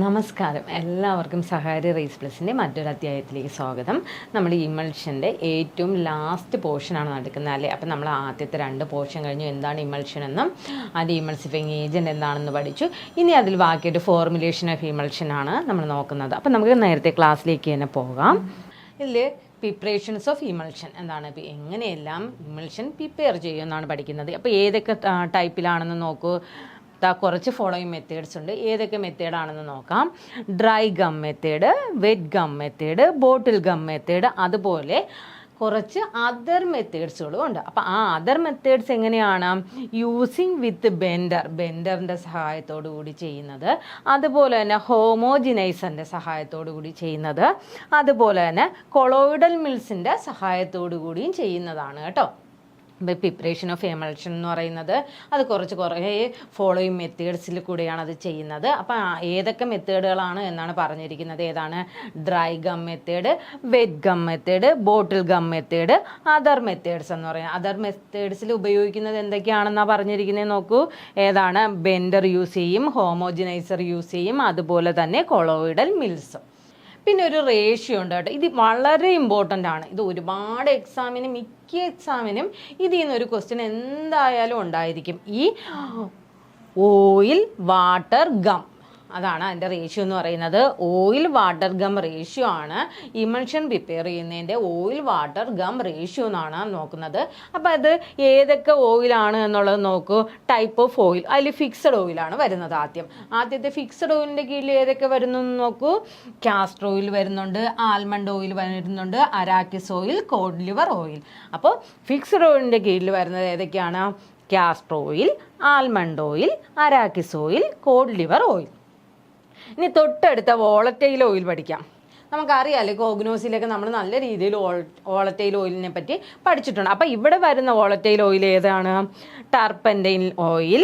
നമസ്കാരം, എല്ലാവർക്കും സഹാരി റൈസ് പ്ലസിൻ്റെ മറ്റൊരു അധ്യായത്തിലേക്ക് സ്വാഗതം. നമ്മൾ ഇമൾഷൻ്റെ ഏറ്റവും ലാസ്റ്റ് പോർഷനാണ് നടക്കുന്നത് അല്ലേ. അപ്പം നമ്മൾ ആദ്യത്തെ 2 പോർഷൻ കഴിഞ്ഞു, എന്താണ് ഇമൾഷൻ എന്നും അതിൻ്റെ ഇമൾസിഫയിങ് ഏജൻറ്റ് എന്താണെന്ന് പഠിച്ചു. ഇനി അതിൽ ബാക്കിയിട്ട് ഫോർമുലേഷൻ ഓഫ് ഇമൾഷനാണ് നമ്മൾ നോക്കുന്നത്. അപ്പം നമുക്ക് നേരത്തെ ക്ലാസ്സിലേക്ക് തന്നെ പോകാം. ഇതിൽ പ്രിപ്പറേഷൻസ് ഓഫ് ഇമൾഷൻ എന്താണ്, എങ്ങനെയെല്ലാം ഇമൾഷൻ പ്രിപ്പയർ ചെയ്യുമെന്നാണ് പഠിക്കുന്നത്. അപ്പോൾ ഏതൊക്കെ ടൈപ്പിലാണെന്ന് നോക്കൂ. കുറച്ച് ഫോളോയിങ് മെത്തേഡ്സ് ഉണ്ട്. ഏതൊക്കെ മെത്തേഡാണെന്ന് നോക്കാം. Dry gum method, wet gum method, bottle gum method, അതുപോലെ കുറച്ച് അതർ മെത്തേഡ്സുകളും ഉണ്ട്. അപ്പോൾ ആ അതർ മെത്തേഡ്സ് എങ്ങനെയാണ്, യൂസിങ് വിത്ത് ബെൻഡറിൻ്റെ സഹായത്തോടു കൂടി ചെയ്യുന്നത്, അതുപോലെ തന്നെ ഹോമോജിനൈസറിൻ്റെ സഹായത്തോടു കൂടി ചെയ്യുന്നത്, അതുപോലെ തന്നെ കൊളോയിഡൽ മിൽസിൻ്റെ സഹായത്തോടു കൂടിയും ചെയ്യുന്നതാണ് കേട്ടോ. പ്രിപ്പറേഷൻ ഓഫ് എമൾഷൻ എന്ന് പറയുന്നത് അത് കുറേ ഫോളോയിങ് മെത്തേഡ്സിൽ കൂടെയാണ് അത് ചെയ്യുന്നത്. അപ്പോൾ ഏതൊക്കെ മെത്തേഡുകളാണ് എന്നാണ് പറഞ്ഞിരിക്കുന്നത്. ഏതാണ്? Dry gum method, wet gum method, bottle gum method, other methods എന്ന് പറയുന്നത്. അതർ മെത്തേഡ്സിൽ ഉപയോഗിക്കുന്നത് എന്തൊക്കെയാണെന്നാണ് പറഞ്ഞിരിക്കുന്നത് നോക്കൂ. ഏതാണ്? ബെൻഡർ യൂസ് ചെയ്യും, ഹോമോജിനൈസർ യൂസ് ചെയ്യും, അതുപോലെ തന്നെ കൊളോയിഡൽ മിൽസും. പിന്നെ ഒരു റേഷ്യോ ഉണ്ട് കേട്ടോ. ഇത് വളരെ ഇമ്പോർട്ടൻ്റ് ആണ്. ഇത് ഒരുപാട് മിക്ക എക്സാമിനും ഇതിൽ നിന്നൊരു ക്വസ്റ്റ്യൻ എന്തായാലും ഉണ്ടായിരിക്കും. ഈ ഓയിൽ വാട്ടർ ഗം, അതാണ് അതിൻ്റെ റേഷ്യോ എന്ന് പറയുന്നത്. ഓയിൽ വാട്ടർ ഗം റേഷ്യോ ആണ് ഇമൾഷൻ പ്രിപ്പയർ ചെയ്യുന്നതിൻ്റെ ഓയിൽ വാട്ടർ ഗം റേഷ്യോ എന്നാണ് നോക്കുന്നത്. അപ്പോൾ അത് ഏതൊക്കെ ഓയിലാണ് എന്നുള്ളത് നോക്കൂ. ടൈപ്പ് ഓഫ് ഓയിൽ, അതിൽ ഫിക്സഡ് ഓയിലാണ് വരുന്നത്. ആദ്യത്തെ ഫിക്സഡ് ഓയിലിൻ്റെ കീഴിൽ ഏതൊക്കെ വരുന്നു എന്ന് നോക്കൂ. കാസ്റ്റർ ഓയിൽ വരുന്നുണ്ട്, ആൽമണ്ട് ഓയിൽ വരുന്നുണ്ട്, arachis oil, cod liver oil. അപ്പോൾ ഫിക്സഡ് ഓയിലിൻ്റെ കീഴിൽ വരുന്നത് ഏതൊക്കെയാണ്? Castor oil, almond oil, arachis oil, cod liver oil. ഇനി തൊട്ടടുത്ത വോളറ്റൈൽ ഓയിൽ പഠിക്കാം. നമുക്കറിയാമല്ലേ, കോഗ്നോസിലൊക്കെ നമ്മൾ നല്ല രീതിയിൽ വോളറ്റൈൽ ഓയിലിനെ പറ്റി പഠിച്ചിട്ടുണ്ട്. അപ്പോൾ ഇവിടെ വരുന്ന വോളറ്റൈൽ ഓയിൽ ഏതാണ്? Turpentine oil,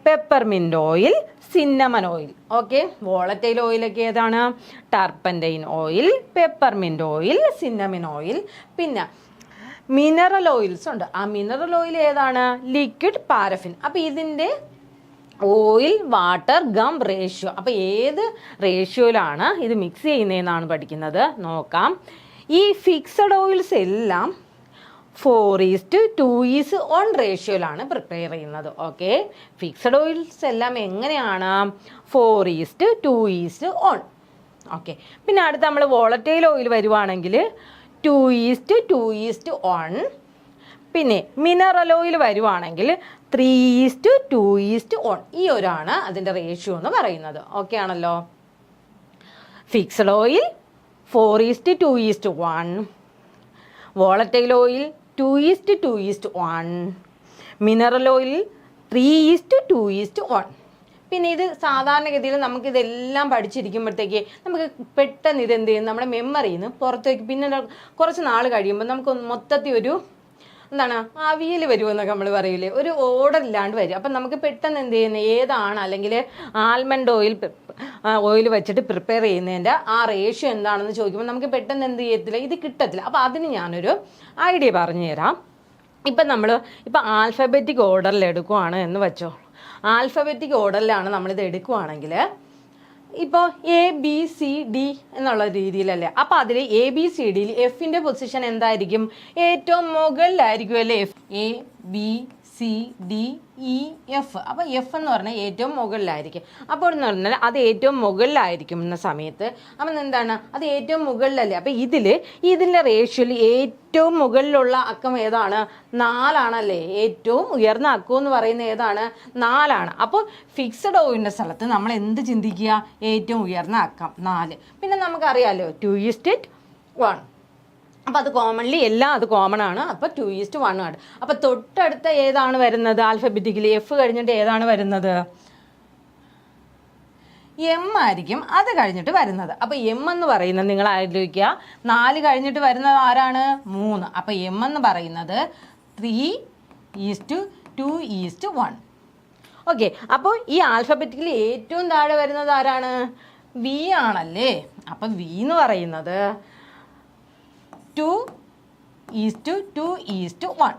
peppermint oil, cinnamon oil. Okay, volatile ഓയിലൊക്കെ ഏതാണ്? Turpentine oil, peppermint oil, cinnamon oil. പിന്നെ മിനറൽ ഓയിൽസ് ഉണ്ട്. ആ മിനറൽ ഓയിൽ ഏതാണ്? Liquid paraffin. അപ്പോൾ ഇതിൻ്റെ ഓയിൽ വാട്ടർ ഗം റേഷ്യോ, അപ്പോൾ ഏത് റേഷ്യോയിലാണ് ഇത് മിക്സ് ചെയ്യുന്നതെന്നാണ് പഠിക്കുന്നത്. നോക്കാം. ഈ ഫിക്സഡ് ഓയിൽസ് എല്ലാം 4:2:1 റേഷ്യോയിലാണ് പ്രിപ്പയർ ചെയ്യുന്നത്. ഓക്കെ, ഫിക്സഡ് ഓയിൽസ് എല്ലാം എങ്ങനെയാണ്? 4:2:1. ഓക്കെ, പിന്നെ അടുത്ത് നമ്മൾ വോളറ്റൈൽ ഓയിൽ വരുവാണെങ്കിൽ 2:2:1. പിന്നെ മിനറൽ ഓയിൽ വരുവാണെങ്കിൽ 3:2:1. ഈ ഒരാണ് അതിൻ്റെ റേഷ്യോ എന്ന് പറയുന്നത്. ഓക്കെ ആണല്ലോ. Fixed oil 4:2:1, volatile oil 2:2:1, mineral oil 3:2:1. പിന്നെ ഇത് സാധാരണഗതിയിൽ നമുക്കിതെല്ലാം പഠിച്ചിരിക്കുമ്പോഴത്തേക്ക് നമുക്ക് പെട്ടെന്ന് ഇതെന്ത് ചെയ്യും, നമ്മുടെ മെമ്മറിയിൽ നിന്ന് പുറത്തേക്ക് പിന്നെ കുറച്ച് നാൾ കഴിയുമ്പോൾ നമുക്ക് മൊത്തത്തിൽ ഒരു എന്താണ് അവിയൽ വരുമെന്നൊക്കെ നമ്മൾ പറയില്ലേ, ഒരു ഓർഡർ ഇല്ലാണ്ട് വരും. അപ്പം നമുക്ക് പെട്ടെന്ന് എന്ത് ചെയ്യുന്നത്, ഏതാണ് അല്ലെങ്കിൽ ആൽമണ്ട് ഓയിൽ വെച്ചിട്ട് പ്രിപ്പയർ ചെയ്യുന്നതിൻ്റെ ആ റേഷ്യോ എന്താണെന്ന് ചോദിക്കുമ്പോൾ നമുക്ക് പെട്ടെന്ന് എന്ത് ചെയ്യത്തില്ല, ഇത് കിട്ടത്തില്ല. അപ്പോൾ അതിന് ഞാനൊരു ഐഡിയ പറഞ്ഞു തരാം. ഇപ്പം ആൽഫബറ്റിക് ഓർഡറിൽ എടുക്കുവാണ് എന്ന് വെച്ചോ. ആൽഫബറ്റിക് ഓർഡറിലാണ് നമ്മളിത് എടുക്കുവാണെങ്കിൽ ഇപ്പോൾ ABCD എന്നുള്ള രീതിയിലല്ലേ. അപ്പോൾ അതിൽ ABCDയിൽ എഫിൻ്റെ പൊസിഷൻ എന്തായിരിക്കും? ഏറ്റവും മുകളിലായിരിക്കും അല്ലേ. ABCDEF. അപ്പോൾ എഫ് എന്ന് പറഞ്ഞാൽ ഏറ്റവും മുകളിലായിരിക്കും. അപ്പോൾ എന്ന് പറഞ്ഞാൽ അത് ഏറ്റവും മുകളിലായിരിക്കും എന്ന സമയത്ത് അപ്പം എന്താണ്, അത് ഏറ്റവും മുകളിലല്ലേ. അപ്പോൾ ഇതിൻ്റെ റേഷ്യോയിൽ ഏറ്റവും മുകളിലുള്ള അക്കം ഏതാണ്? 4 ആണല്ലേ. ഏറ്റവും ഉയർന്ന അക്കം എന്ന് പറയുന്നത് ഏതാണ്? 4 ആണ്. അപ്പോൾ ഫിക്സഡ് ഓയിലിൻ്റെ സ്ഥലത്ത് നമ്മൾ എന്ത് ചിന്തിക്കുക? ഏറ്റവും ഉയർന്ന അക്കം 4. പിന്നെ നമുക്കറിയാമല്ലോ 2:1. അപ്പോൾ അത് കോമൺലി അത് കോമൺ ആണ്. അപ്പോൾ 2:1 ആണ്. അപ്പോൾ തൊട്ടടുത്ത ഏതാണ് വരുന്നത്? ആൽഫബറ്റിക്കലി എഫ് കഴിഞ്ഞിട്ട് ഏതാണ് വരുന്നത്? എം ആയിരിക്കും അത് കഴിഞ്ഞിട്ട് വരുന്നത്. അപ്പോൾ എം എന്ന് പറയുന്നത് നിങ്ങൾ ആലോചിക്കുക, 4 കഴിഞ്ഞിട്ട് വരുന്നത് ആരാണ്? 3. അപ്പോൾ എം എന്ന് പറയുന്നത് 3:2:1. ഓക്കെ, അപ്പോൾ ഈ ആൽഫബറ്റിക്കലി ഏറ്റവും താഴെ വരുന്നത് ആരാണ്? വി ആണല്ലേ. അപ്പം വി എന്ന് പറയുന്നത് 2:2:1.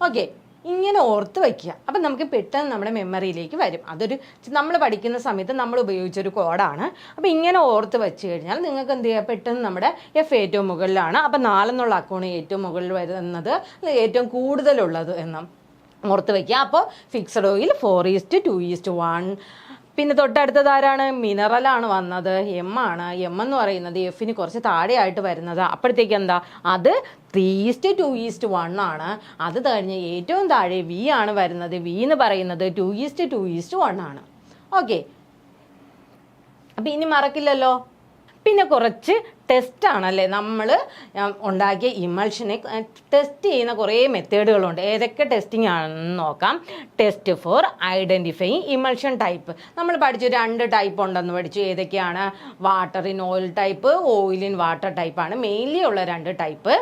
ഓക്കെ, ഇങ്ങനെ ഓർത്ത് വയ്ക്കുക. അപ്പം നമുക്ക് പെട്ടെന്ന് നമ്മുടെ മെമ്മറിയിലേക്ക് വരും. അതൊരു നമ്മൾ പഠിക്കുന്ന സമയത്ത് നമ്മൾ ഉപയോഗിച്ചൊരു കോഡാണ്. അപ്പോൾ ഇങ്ങനെ ഓർത്ത് വെച്ച് കഴിഞ്ഞാൽ നിങ്ങൾക്ക് എന്ത് ചെയ്യുക, പെട്ടെന്ന് നമ്മുടെ എഫ് ഏറ്റവും മുകളിലാണ്, അപ്പം 4 എന്നുള്ള അക്കൗണ്ട് ഏറ്റവും മുകളിൽ വരുന്നത് ഏറ്റവും കൂടുതലുള്ളത് എന്നും ഓർത്ത് വയ്ക്കുക. അപ്പോൾ ഫിക്സഡ് ഓയിൽ 4:2:1. പിന്നെ തൊട്ടടുത്തത് ആരാണ്? മിനറലാണ് വന്നത്, എം ആണ്. എം എന്ന് പറയുന്നത് എഫിന് കുറച്ച് താഴെയായിട്ട് വരുന്നത്. അപ്പോഴത്തേക്ക് എന്താ, അത് 3:2:1 ആണ്. അത് കഴിഞ്ഞ് ഏറ്റവും താഴെ വി ആണ് വരുന്നത്. വി എന്ന് പറയുന്നത് 2:2:1 ആണ്. ഓക്കെ, അപ്പം ഇനി മറക്കില്ലല്ലോ. പിന്നെ കുറച്ച് ടെസ്റ്റാണല്ലേ, നമ്മൾ ഉണ്ടാക്കിയ ഇമൾഷനെ ടെസ്റ്റ് ചെയ്യുന്ന കുറേ മെത്തേഡുകളുണ്ട്. ഏതൊക്കെ ടെസ്റ്റിംഗ് ആണെന്ന് നോക്കാം. Test for identifying emulsion type. നമ്മൾ പഠിച്ചു 2 ടൈപ്പ് ഉണ്ടെന്ന് പഠിച്ചു. ഏതൊക്കെയാണ്? Water in oil type, oil in water ടൈപ്പാണ് മെയിൻലി ഉള്ള 2 ടൈപ്പ്.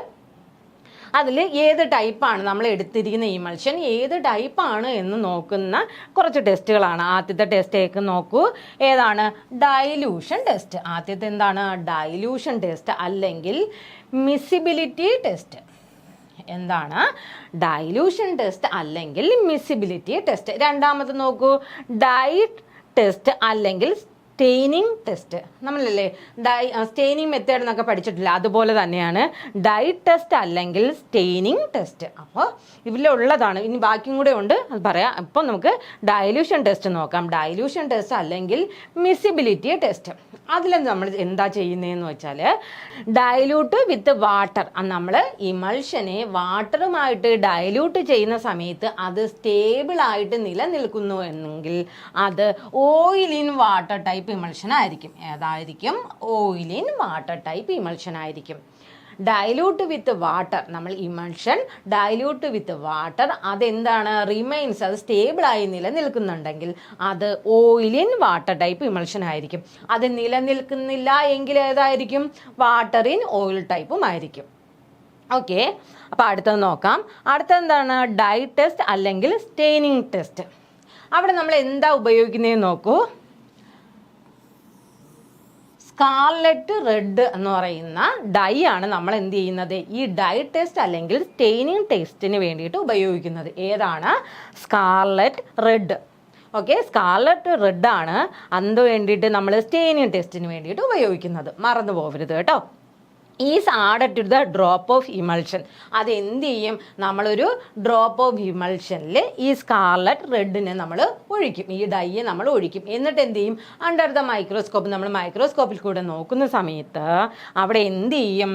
അതിൽ ഏത് ടൈപ്പാണ് നമ്മൾ എടുത്തിരിക്കുന്ന ഇമൾഷൻ, ഏത് ടൈപ്പാണ് എന്ന് നോക്കുന്ന കുറച്ച് ടെസ്റ്റുകളാണ്. ആദ്യത്തെ ടെസ്റ്റേക്ക് നോക്കൂ. ഏതാണ്? Dilution test. ആദ്യത്തെ എന്താണ്? ഡൈലൂഷൻ ടെസ്റ്റ് അല്ലെങ്കിൽ മിസിബിലിറ്റി ടെസ്റ്റ്. എന്താണ്? ഡൈലൂഷൻ ടെസ്റ്റ് അല്ലെങ്കിൽ മിസിബിലിറ്റി ടെസ്റ്റ്. രണ്ടാമത് നോക്കൂ, ഡൈറ്റ് ടെസ്റ്റ് അല്ലെങ്കിൽ സ്റ്റെയിനിങ് ടെസ്റ്റ്. നമ്മളല്ലേ സ്റ്റെയിനിങ് മെത്തേഡ് എന്നൊക്കെ പഠിച്ചിട്ടില്ല, അതുപോലെ തന്നെയാണ് ഡൈറ്റ് ടെസ്റ്റ് അല്ലെങ്കിൽ സ്റ്റെയിനിങ് ടെസ്റ്റ്. അപ്പോൾ ഇതിലുള്ളതാണ്. ഇനി ബാക്കിയും കൂടെ ഉണ്ട്, അത് പറയാം. അപ്പോൾ നമുക്ക് ഡൈലൂഷൻ ടെസ്റ്റ് നോക്കാം. ഡൈലൂഷൻ ടെസ്റ്റ് അല്ലെങ്കിൽ മിസിബിലിറ്റി ടെസ്റ്റ്. അതിൽ നമ്മൾ എന്താ ചെയ്യുന്നതെന്ന് വെച്ചാൽ, ഡൈലൂട്ട് വിത്ത് വാട്ടർ. നമ്മൾ ഇമൾഷനെ വാട്ടറുമായിട്ട് ഡൈലൂട്ട് ചെയ്യുന്ന സമയത്ത് അത് സ്റ്റേബിളായിട്ട് നിലനിൽക്കുന്നു എന്നെങ്കിൽ അത് oil in water type emulsion ആയിരിക്കും. ഏതായിരിക്കും? Oil in water type emulsion ആയിരിക്കും. ഡൈലൂട്ട് വിത്ത് വാട്ടർ, നമ്മൾ ഇമൾഷൻ ഡൈലൂട്ട് വിത്ത് വാട്ടർ അതെന്താണ്? റിമൈൻസ്, അത് സ്റ്റേബിളായി നിലനിൽക്കുന്നുണ്ടെങ്കിൽ അത് oil in water type emulsion ആയിരിക്കും. അത് നിലനിൽക്കുന്നില്ല എങ്കിൽ ഏതായിരിക്കും? വാട്ടർ ഇൻ ഓയിൽ ടൈപ്പും ആയിരിക്കും. ഓക്കെ, അപ്പോൾ അടുത്തത് നോക്കാം. അടുത്തെന്താണ്? ഡൈ ടെസ്റ്റ് അല്ലെങ്കിൽ സ്റ്റെയിനിങ് ടെസ്റ്റ്. അവിടെ നമ്മൾ എന്താ ഉപയോഗിക്കുന്നതെന്ന് നോക്കൂ. സ്കാർലറ്റ് റെഡ് എന്ന് പറയുന്ന ഡൈ ആണ് നമ്മൾ എന്ത് ചെയ്യുന്നത്, ഈ ഡൈ ടെസ്റ്റ് അല്ലെങ്കിൽ സ്റ്റെയിനിങ് ടെസ്റ്റിന് വേണ്ടിയിട്ട് ഉപയോഗിക്കുന്നത്. ഏതാണ്? Scarlet red. Okay, scarlet red ആണ് അതിന് വേണ്ടിയിട്ട് നമ്മൾ സ്റ്റെയിനിങ് ടെസ്റ്റിന് വേണ്ടിയിട്ട് ഉപയോഗിക്കുന്നത്. മറന്നു പോകരുത് കേട്ടോ. Is added to the drop of emulsion. അതെന്ത് ചെയ്യും? നമ്മളൊരു ഡ്രോപ്പ് ഓഫ് ഇമൾഷനിൽ ഈ സ്കാർലറ്റ് റെഡിനെ നമ്മൾ ഒഴിക്കും, ഈ ഡൈയെ നമ്മൾ ഒഴിക്കും. എന്നിട്ട് എന്ത് ചെയ്യും? അണ്ടർ ദ മൈക്രോസ്കോപ്പ്, നമ്മൾ മൈക്രോസ്കോപ്പിൽ കൂടെ നോക്കുന്ന സമയത്ത് അവിടെ എന്ത് ചെയ്യും?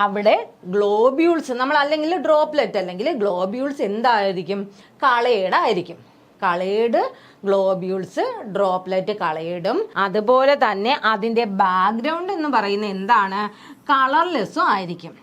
അവിടെ ഗ്ലോബ്യൂൾസ്, നമ്മൾ അല്ലെങ്കിൽ ഡ്രോപ്ലെറ്റ് അല്ലെങ്കിൽ ഗ്ലോബ്യൂൾസ് എന്തായിരിക്കും? കളേഡ് ആയിരിക്കും. കളേഡ് ഗ്ലോബ്യൂൾസ്, ഡ്രോപ്ലെറ്റ് കളേഡും. അതുപോലെ തന്നെ അതിൻ്റെ ബാക്ക്ഗ്രൗണ്ട് എന്ന് പറയുന്നത് എന്താണ്? കളർലെസ്സും ആയിരിക്കും.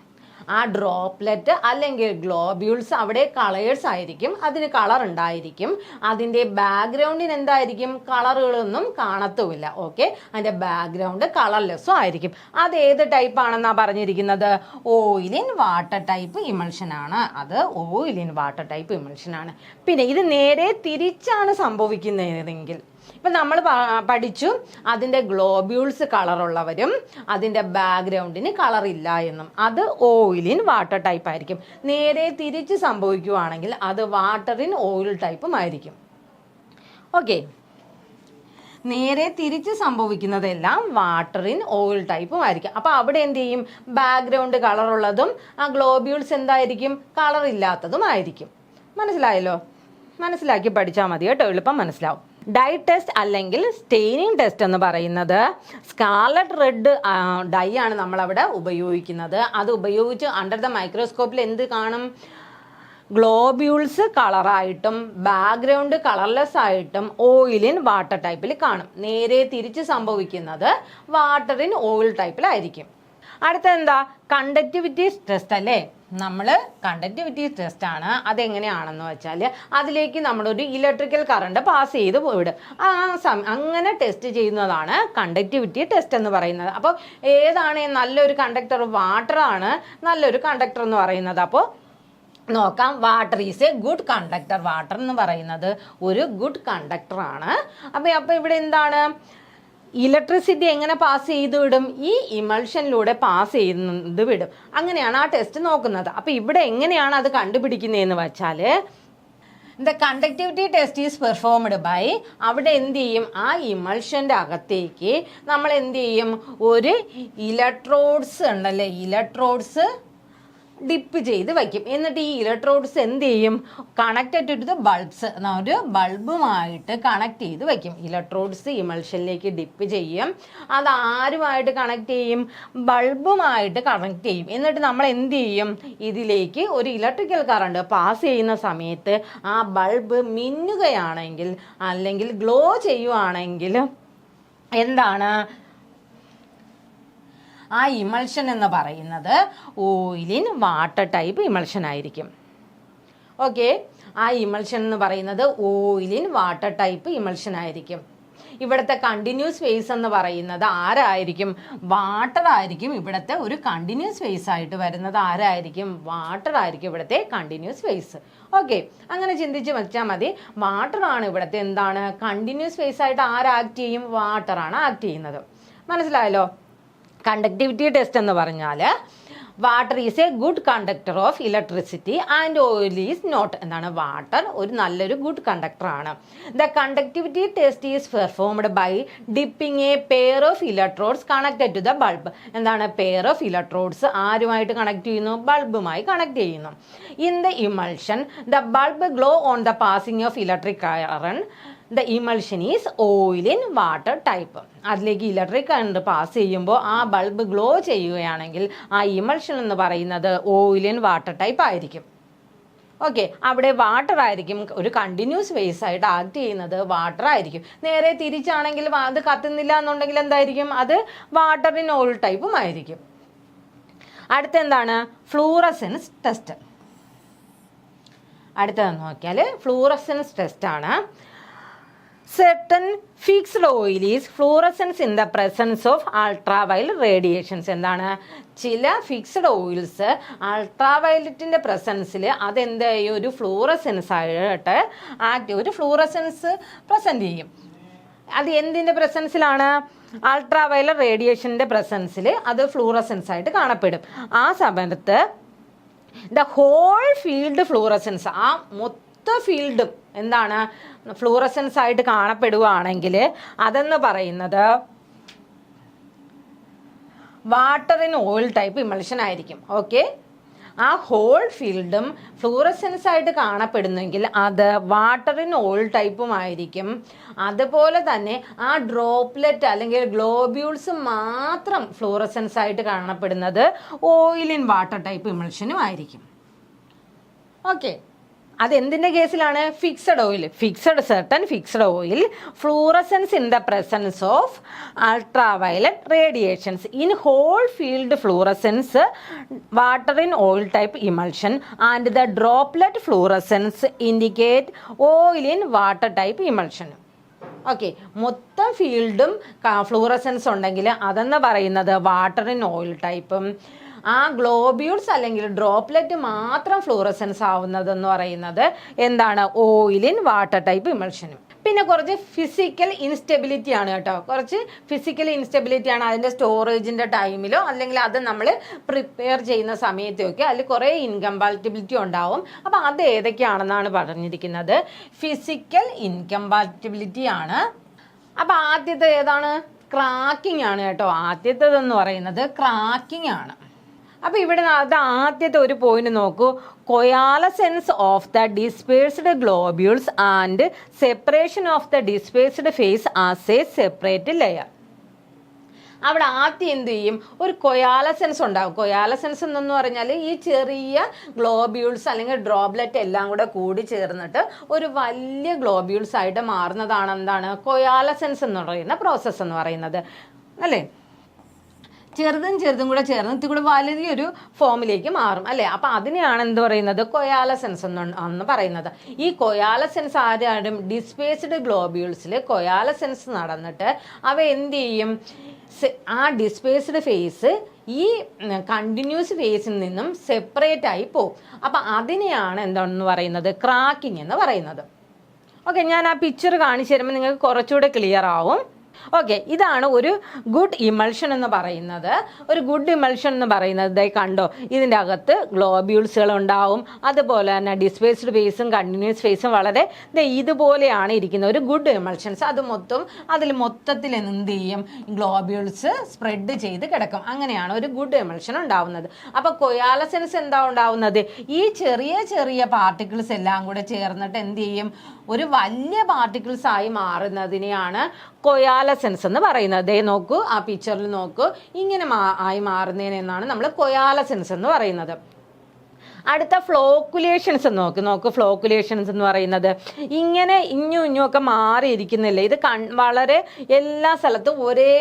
ആ ഡ്രോപ്ലെറ്റ് അല്ലെങ്കിൽ ഗ്ലോബ്യൂൾസ് അവിടെ കളേഴ്സ് ആയിരിക്കും, അതിന് കളർ ഉണ്ടായിരിക്കും. അതിൻ്റെ ബാക്ക്ഗ്രൗണ്ടിന് എന്തായിരിക്കും? കളറുകളൊന്നും കാണത്തുമില്ല. ഓക്കെ, അതിൻ്റെ ബാക്ക്ഗ്രൗണ്ട് കളർലെസ്സും ആയിരിക്കും. അത് ഏത് ടൈപ്പാണെന്നാണ് പറഞ്ഞിരിക്കുന്നത്? ഓയിൽ ഇൻ വാട്ടർ ടൈപ്പ് ഇമൾഷനാണ്. അത് ഓയിൽ ഇൻ വാട്ടർ ടൈപ്പ് ഇമൾഷനാണ്. പിന്നെ ഇത് നേരെ തിരിച്ചാണ് സംഭവിക്കുന്നതെങ്കിൽ, ഇപ്പം നമ്മൾ പഠിച്ചു അതിൻ്റെ ഗ്ലോബ്യൂൾസ് കളറുള്ളവരും അതിൻ്റെ ബാക്ക്ഗ്രൗണ്ടിന് കളറില്ല എന്നും. അത് ഓയിൽ ഇൻ വാട്ടർ ടൈപ്പ് ആയിരിക്കും. നേരെ തിരിച്ച് സംഭവിക്കുകയാണെങ്കിൽ അത് വാട്ടർ ഇൻ ഓയിൽ ടൈപ്പും ആയിരിക്കും. ഓക്കെ, നേരെ തിരിച്ച് സംഭവിക്കുന്നതെല്ലാം വാട്ടർ ഇൻ ഓയിൽ ടൈപ്പും ആയിരിക്കും. അപ്പോൾ അവിടെ എന്ത് ചെയ്യും? ബാക്ക്ഗ്രൗണ്ട് കളറുള്ളതും ആ ഗ്ലോബ്യൂൾസ് എന്തായിരിക്കും? കളറില്ലാത്തതും ആയിരിക്കും. മനസ്സിലായല്ലോ? മനസ്സിലാക്കി പഠിച്ചാൽ മതി കേട്ടോ, എളുപ്പം മനസ്സിലാവും. ഡൈ ടെസ്റ്റ് അല്ലെങ്കിൽ സ്റ്റെയിനിങ് ടെസ്റ്റ് എന്ന് പറയുന്നത് സ്കാർലറ്റ് റെഡ് ഡൈ ആണ് നമ്മളവിടെ ഉപയോഗിക്കുന്നത്. അത് ഉപയോഗിച്ച് അണ്ടർ ദ മൈക്രോസ്കോപ്പിൽ എന്ത് കാണും? ഗ്ലോബ്യൂൾസ് കളറായിട്ടും ബാക്ക്ഗ്രൗണ്ട് കളർലെസ് ആയിട്ടും ഓയിൽ ഇൻ വാട്ടർ ടൈപ്പിൽ കാണും. നേരെ തിരിച്ച് സംഭവിക്കുന്നത് വാട്ടർ ഇൻ ഓയിൽ ടൈപ്പിലായിരിക്കും. അടുത്ത എന്താ? കണ്ടക്ടിവിറ്റി ടെസ്റ്റ് അല്ലേ? നമ്മൾ കണ്ടക്ടിവിറ്റി ടെസ്റ്റ് ആണ്. അതെങ്ങനെയാണെന്ന് വെച്ചാൽ അതിലേക്ക് നമ്മളൊരു ഇലക്ട്രിക്കൽ കറണ്ട് പാസ് ചെയ്ത് വിടും. അങ്ങനെ ടെസ്റ്റ് ചെയ്യുന്നതാണ് കണ്ടക്ടിവിറ്റി ടെസ്റ്റ് എന്ന് പറയുന്നത്. അപ്പോൾ ഏതാണ് നല്ലൊരു കണ്ടക്ടർ? വാട്ടറാണ് നല്ലൊരു കണ്ടക്ടർ എന്ന് പറയുന്നത്. അപ്പോൾ നോക്കാം, water is a good conductor. Water എന്ന് പറയുന്നത് ഒരു ഗുഡ് കണ്ടക്ടറാണ്. അപ്പോൾ ഇവിടെ എന്താണ്? ഇലക്ട്രിസിറ്റി എങ്ങനെ പാസ് ചെയ്ത് വിടും? ഈ ഇമൾഷനിലൂടെ പാസ് ചെയ്യുന്നത് വിടും. അങ്ങനെയാണ് ആ ടെസ്റ്റ് നോക്കുന്നത്. അപ്പോൾ ഇവിടെ എങ്ങനെയാണ് അത് കണ്ടുപിടിക്കുന്നതെന്ന് വെച്ചാൽ the conductivity test is performed by, അവിടെ എന്ത് ചെയ്യും, ആ ഇമൾഷൻ്റെ അകത്തേക്ക് നമ്മൾ എന്ത് ചെയ്യും, ഒരു ഇലക്ട്രോഡ്സ് ഉണ്ടല്ലേ, ഇലക്ട്രോഡ്സ് ഡിപ്പ് ചെയ്ത് വയ്ക്കും. എന്നിട്ട് ഈ ഇലക്ട്രോഡ്സ് എന്ത് ചെയ്യും, കണക്റ്റഡ് ടു ദ ബൾബ്സ്, ഒരു ബൾബുമായിട്ട് കണക്ട് ചെയ്ത് വയ്ക്കും. ഇലക്ട്രോഡ്സ് ഇമൾഷനിലേക്ക് ഡിപ്പ് ചെയ്യും. അത് ആരുമായിട്ട് കണക്ട് ചെയ്യും, ബൾബുമായിട്ട് കണക്ട് ചെയ്യും. എന്നിട്ട് നമ്മൾ എന്ത് ചെയ്യും, ഇതിലേക്ക് ഒരു ഇലക്ട്രിക്കൽ കറണ്ട് പാസ് ചെയ്യുന്ന സമയത്ത് ആ ബൾബ് മിന്നുകയാണെങ്കിൽ അല്ലെങ്കിൽ ഗ്ലോ ചെയ്യുവാണെങ്കിൽ എന്താണ്, ആ ഇമൾഷൻ എന്ന് പറയുന്നത് oil in water type emulsion ആയിരിക്കും. ഓക്കെ, ആ ഇമൾഷൻ എന്ന് പറയുന്നത് oil in water type emulsion ആയിരിക്കും. ഇവിടുത്തെ കണ്ടിന്യൂസ് ഫേസ് എന്ന് പറയുന്നത് ആരായിരിക്കും, വാട്ടർ ആയിരിക്കും. ഇവിടുത്തെ ഒരു കണ്ടിന്യൂസ് ഫേസ് ആയിട്ട് വരുന്നത് ആരായിരിക്കും, വാട്ടർ ആയിരിക്കും ഇവിടുത്തെ കണ്ടിന്യൂസ് ഫേസ്. ഓക്കെ, അങ്ങനെ ചിന്തിച്ച് വെച്ചാൽ മതി. വാട്ടർ ആണ് ഇവിടുത്തെ എന്താണ്, കണ്ടിന്യൂസ് ഫേസ് ആയിട്ട് ആരാക്ട് ചെയ്യും, വാട്ടർ ആണ് ആക്ട് ചെയ്യുന്നത്. മനസ്സിലായല്ലോ? കണ്ടക്ടിവിറ്റി ടെസ്റ്റ് എന്ന് പറഞ്ഞാൽ water is a good conductor of electricity and oil is not. എന്താണ്, വാട്ടർ ഒരു നല്ലൊരു ഗുഡ് കണ്ടക്ടറാണ്. The conductivity test is performed by dipping a pair of electrodes connected to the bulb. എന്താണ്, pair of electrodes ആരുമായിട്ട് connect ചെയ്യുന്നു, ബൾബുമായി connect ചെയ്യുന്നു. In the emulsion the bulb glow on the passing of electric current. The emulsion is oil in water type. അതിലേക്ക് electric current pass ചെയ്യുമ്പോൾ ആ bulb glow ചെയ്യുകയാണെങ്കിൽ ആ ഇമൾഷൻ എന്ന് പറയുന്നത് ഓയിൽ ഇൻ വാട്ടർ ടൈപ്പ് ആയിരിക്കും. ഓക്കെ, അവിടെ വാട്ടർ ആയിരിക്കും ഒരു കണ്ടിന്യൂസ് ഫേസ് ആയിട്ട് ആക്ട് ചെയ്യുന്നത്, വാട്ടർ ആയിരിക്കും. നേരെ തിരിച്ചാണെങ്കിൽ അത് കത്തുന്നില്ല എന്നുണ്ടെങ്കിൽ എന്തായിരിക്കും, അത് വാട്ടർ ഇൻ ഓയിൽ ടൈപ്പും ആയിരിക്കും. അടുത്തെന്താണ്, ഫ്ലൂറസെൻസ് ടെസ്റ്റ്. അടുത്തതെന്ന് നോക്കിയാൽ ഫ്ലൂറസെൻസ് ടെസ്റ്റ് ആണ്. Certain fixed oil is fluorescence in the presence of ultraviolet radiations. എന്താണ്, ചില ഫിക്സ്ഡ് ഓയിൽസ് അൾട്രാവയലറ്റിൻ്റെ പ്രസൻസിൽ അതെന്ത് ചെയ്യും, ഒരു ഫ്ലൂറസെൻസ് ആയിട്ട് ഒരു ഫ്ലൂറസെൻസ് പ്രസൻറ്റ് ചെയ്യും. അത് എന്തിൻ്റെ പ്രസൻസിലാണ്, അൾട്രാവയലറ്റ് റേഡിയേഷൻ്റെ പ്രസൻസിൽ അത് ഫ്ലൂറസെൻസ് ആയിട്ട് കാണപ്പെടും. ആ സമയത്ത് ദ ഹോൾ ഫീൽഡ് ഫ്ലൂറസെൻസ്, ആ മൊത്ത ഫീൽഡും എന്താണ്, ഫ്ലൂറസെൻസ് ആയിട്ട് കാണപ്പെടുകയാണെങ്കിൽ അതെന്ന് പറയുന്നത് water in oil type emulsion ആയിരിക്കും. ഓക്കെ, ആ ഹോൾ ഫീൽഡും ഫ്ലൂറസെൻസ് ആയിട്ട് കാണപ്പെടുന്നെങ്കിൽ അത് വാട്ടർ ഇൻ ഓയിൽ ടൈപ്പും ആയിരിക്കും. അതുപോലെ തന്നെ ആ ഡ്രോപ്ലെറ്റ് അല്ലെങ്കിൽ ഗ്ലോബ്യൂൾസ് മാത്രം ഫ്ലൂറസെൻസ് ആയിട്ട് കാണപ്പെടുന്നത് ഓയിൽ ഇൻ വാട്ടർ ടൈപ്പ് ഇമൾഷനും ആയിരിക്കും. ഓക്കെ, അതെന്തിൻ്റെ കേസിലാണ്, fixed oil, certain fixed oil fluorescence in the presence of ultraviolet radiations. In whole field fluorescence, water in oil type emulsion and the droplet fluorescence indicate oil in water type emulsion. Okay, മൊത്തം ഫീൽഡും fluorescence ഉണ്ടെങ്കിൽ അതെന്ന് പറയുന്നത് water in oil ടൈപ്പും, ആ globules അല്ലെങ്കിൽ droplet മാത്രം fluorescence ആവുന്നതെന്ന് പറയുന്നത് എന്താണ്, ഓയിൽ ഇൻ വാട്ടർ ടൈപ്പ് ഇമൾഷനും. പിന്നെ കുറച്ച് ഫിസിക്കൽ ഇൻസ്റ്റെബിലിറ്റി ആണ് കേട്ടോ, കുറച്ച് ഫിസിക്കൽ ഇൻസ്റ്റെബിലിറ്റി ആണ്. അതിൻ്റെ സ്റ്റോറേജിൻ്റെ ടൈമിലോ അല്ലെങ്കിൽ അത് നമ്മൾ പ്രിപ്പയർ ചെയ്യുന്ന സമയത്തൊക്കെ അതിൽ കുറേ ഇൻകമ്പാറ്റിബിലിറ്റി ഉണ്ടാവും. അപ്പോൾ അത് ഏതൊക്കെയാണെന്നാണ് പറഞ്ഞിരിക്കുന്നത്, ഫിസിക്കൽ ഇൻകമ്പാറ്റിബിലിറ്റി ആണ്. അപ്പോൾ ആദ്യത്തെ ഏതാണ്, ക്രാക്കിംഗ് ആണ് കേട്ടോ. ആദ്യത്തേതെന്ന് പറയുന്നത് ക്രാക്കിംഗ് ആണ്. അപ്പോൾ ഇവിടെ അത് ആദ്യത്തെ ഒരു പോയിന്റ് നോക്കൂ, coalescence of the dispersed globules and separation of the dispersed phase as a separate layer. അവിടെ ആദ്യം എന്ത് ചെയ്യും, ഒരു കൊയാലസെൻസ് ഉണ്ടാകും. കൊയാലസെൻസ് എന്ന് പറഞ്ഞാൽ ഈ ചെറിയ ഗ്ലോബ്യൂൾസ് അല്ലെങ്കിൽ ഡ്രോപ്ലെറ്റ് എല്ലാം കൂടെ കൂടി ചേർന്നിട്ട് ഒരു വലിയ ഗ്ലോബ്യൂൾസ് ആയിട്ട് മാറുന്നതാണ് എന്താണ്, കൊയാലസെൻസ് എന്ന് പറയുന്ന പ്രോസസ്സ് എന്ന് പറയുന്നത് അല്ലേ. ചെറുതും കൂടെ ചേർന്ന് ഇത്തിരി കൂടെ വലിയൊരു ഫോമിലേക്ക് മാറും അല്ലേ. അപ്പം അതിനെയാണ് എന്ത് പറയുന്നത്, കൊയാലസെൻസ് എന്ന് പറയുന്നത്. ഈ കൊയാലസെൻസ് ആരും ഡിസ്പേസ്ഡ് ഗ്ലോബ്യൂൾസിൽ കൊയാലസെൻസ് നടന്നിട്ട് അവ എന്ത് ചെയ്യും, ആ ഡിസ്പേസ്ഡ് ഫേസ് ഈ കണ്ടിന്യൂസ് ഫേസിൽ നിന്നും സെപ്പറേറ്റ് ആയി പോകും. അപ്പം അതിനെയാണ് എന്താണെന്ന് പറയുന്നത്, ക്രാക്കിംഗ് എന്ന് പറയുന്നത്. ഓക്കെ, ഞാൻ ആ പിക്ചർ കാണിച്ചു തരുമ്പോൾ നിങ്ങൾക്ക് കുറച്ചുകൂടെ ക്ലിയർ ആവും. ഓക്കെ, ഇതാണ് ഒരു ഗുഡ് ഇമൾഷൻ എന്ന് പറയുന്നത്. ഒരു ഗുഡ് ഇമൾഷൻ എന്ന് പറയുന്നത് ദേ കണ്ടോ, ഇതിൻ്റെ അകത്ത് ഗ്ലോബ്യൂൾസുകൾ ഉണ്ടാവും, അതുപോലെ തന്നെ ഡിസ്പേസ്ഡ് ഫേസും കണ്ടിന്യൂസ് ഫേസും വളരെ ഇതുപോലെയാണ് ഇരിക്കുന്നത്. ഒരു ഗുഡ് ഇമൾഷൻസ് അത് അതിൽ മൊത്തത്തിൽ എന്ത് ചെയ്യും, ഗ്ലോബ്യൂൾസ് സ്പ്രെഡ് ചെയ്ത് കിടക്കും. അങ്ങനെയാണ് ഒരു ഗുഡ് ഇമൾഷൻ ഉണ്ടാവുന്നത്. അപ്പോൾ കൊയാലസെൻസ് എന്താ ഉണ്ടാവുന്നത്, ഈ ചെറിയ ചെറിയ പാർട്ടിക്കിൾസ് എല്ലാം കൂടെ ചേർന്നിട്ട് എന്ത് ചെയ്യും, ഒരു വലിയ പാർട്ടിക്കിൾസ് ആയി മാറുന്നതിനെയാണ് കൊയാലസെൻസ് എന്ന് പറയുന്നത്. ദേ നോക്കൂ, ആ പിക്ചറിൽ നോക്കൂ, ഇങ്ങനെ ആയി മാറുന്നതിനെന്നാണ് നമ്മൾ കൊയാലസെൻസ് എന്ന് പറയുന്നത്. അടുത്ത ഫ്ലോക്കുലേഷൻസ് നോക്ക് ഫ്ലോക്കുലേഷൻസ് എന്ന് പറയുന്നത് ഇങ്ങനെ ഇഞ്ഞുമൊക്കെ മാറിയിരിക്കുന്നില്ല. ഇത് വളരെ എല്ലാ സ്ഥലത്തും ഒരേ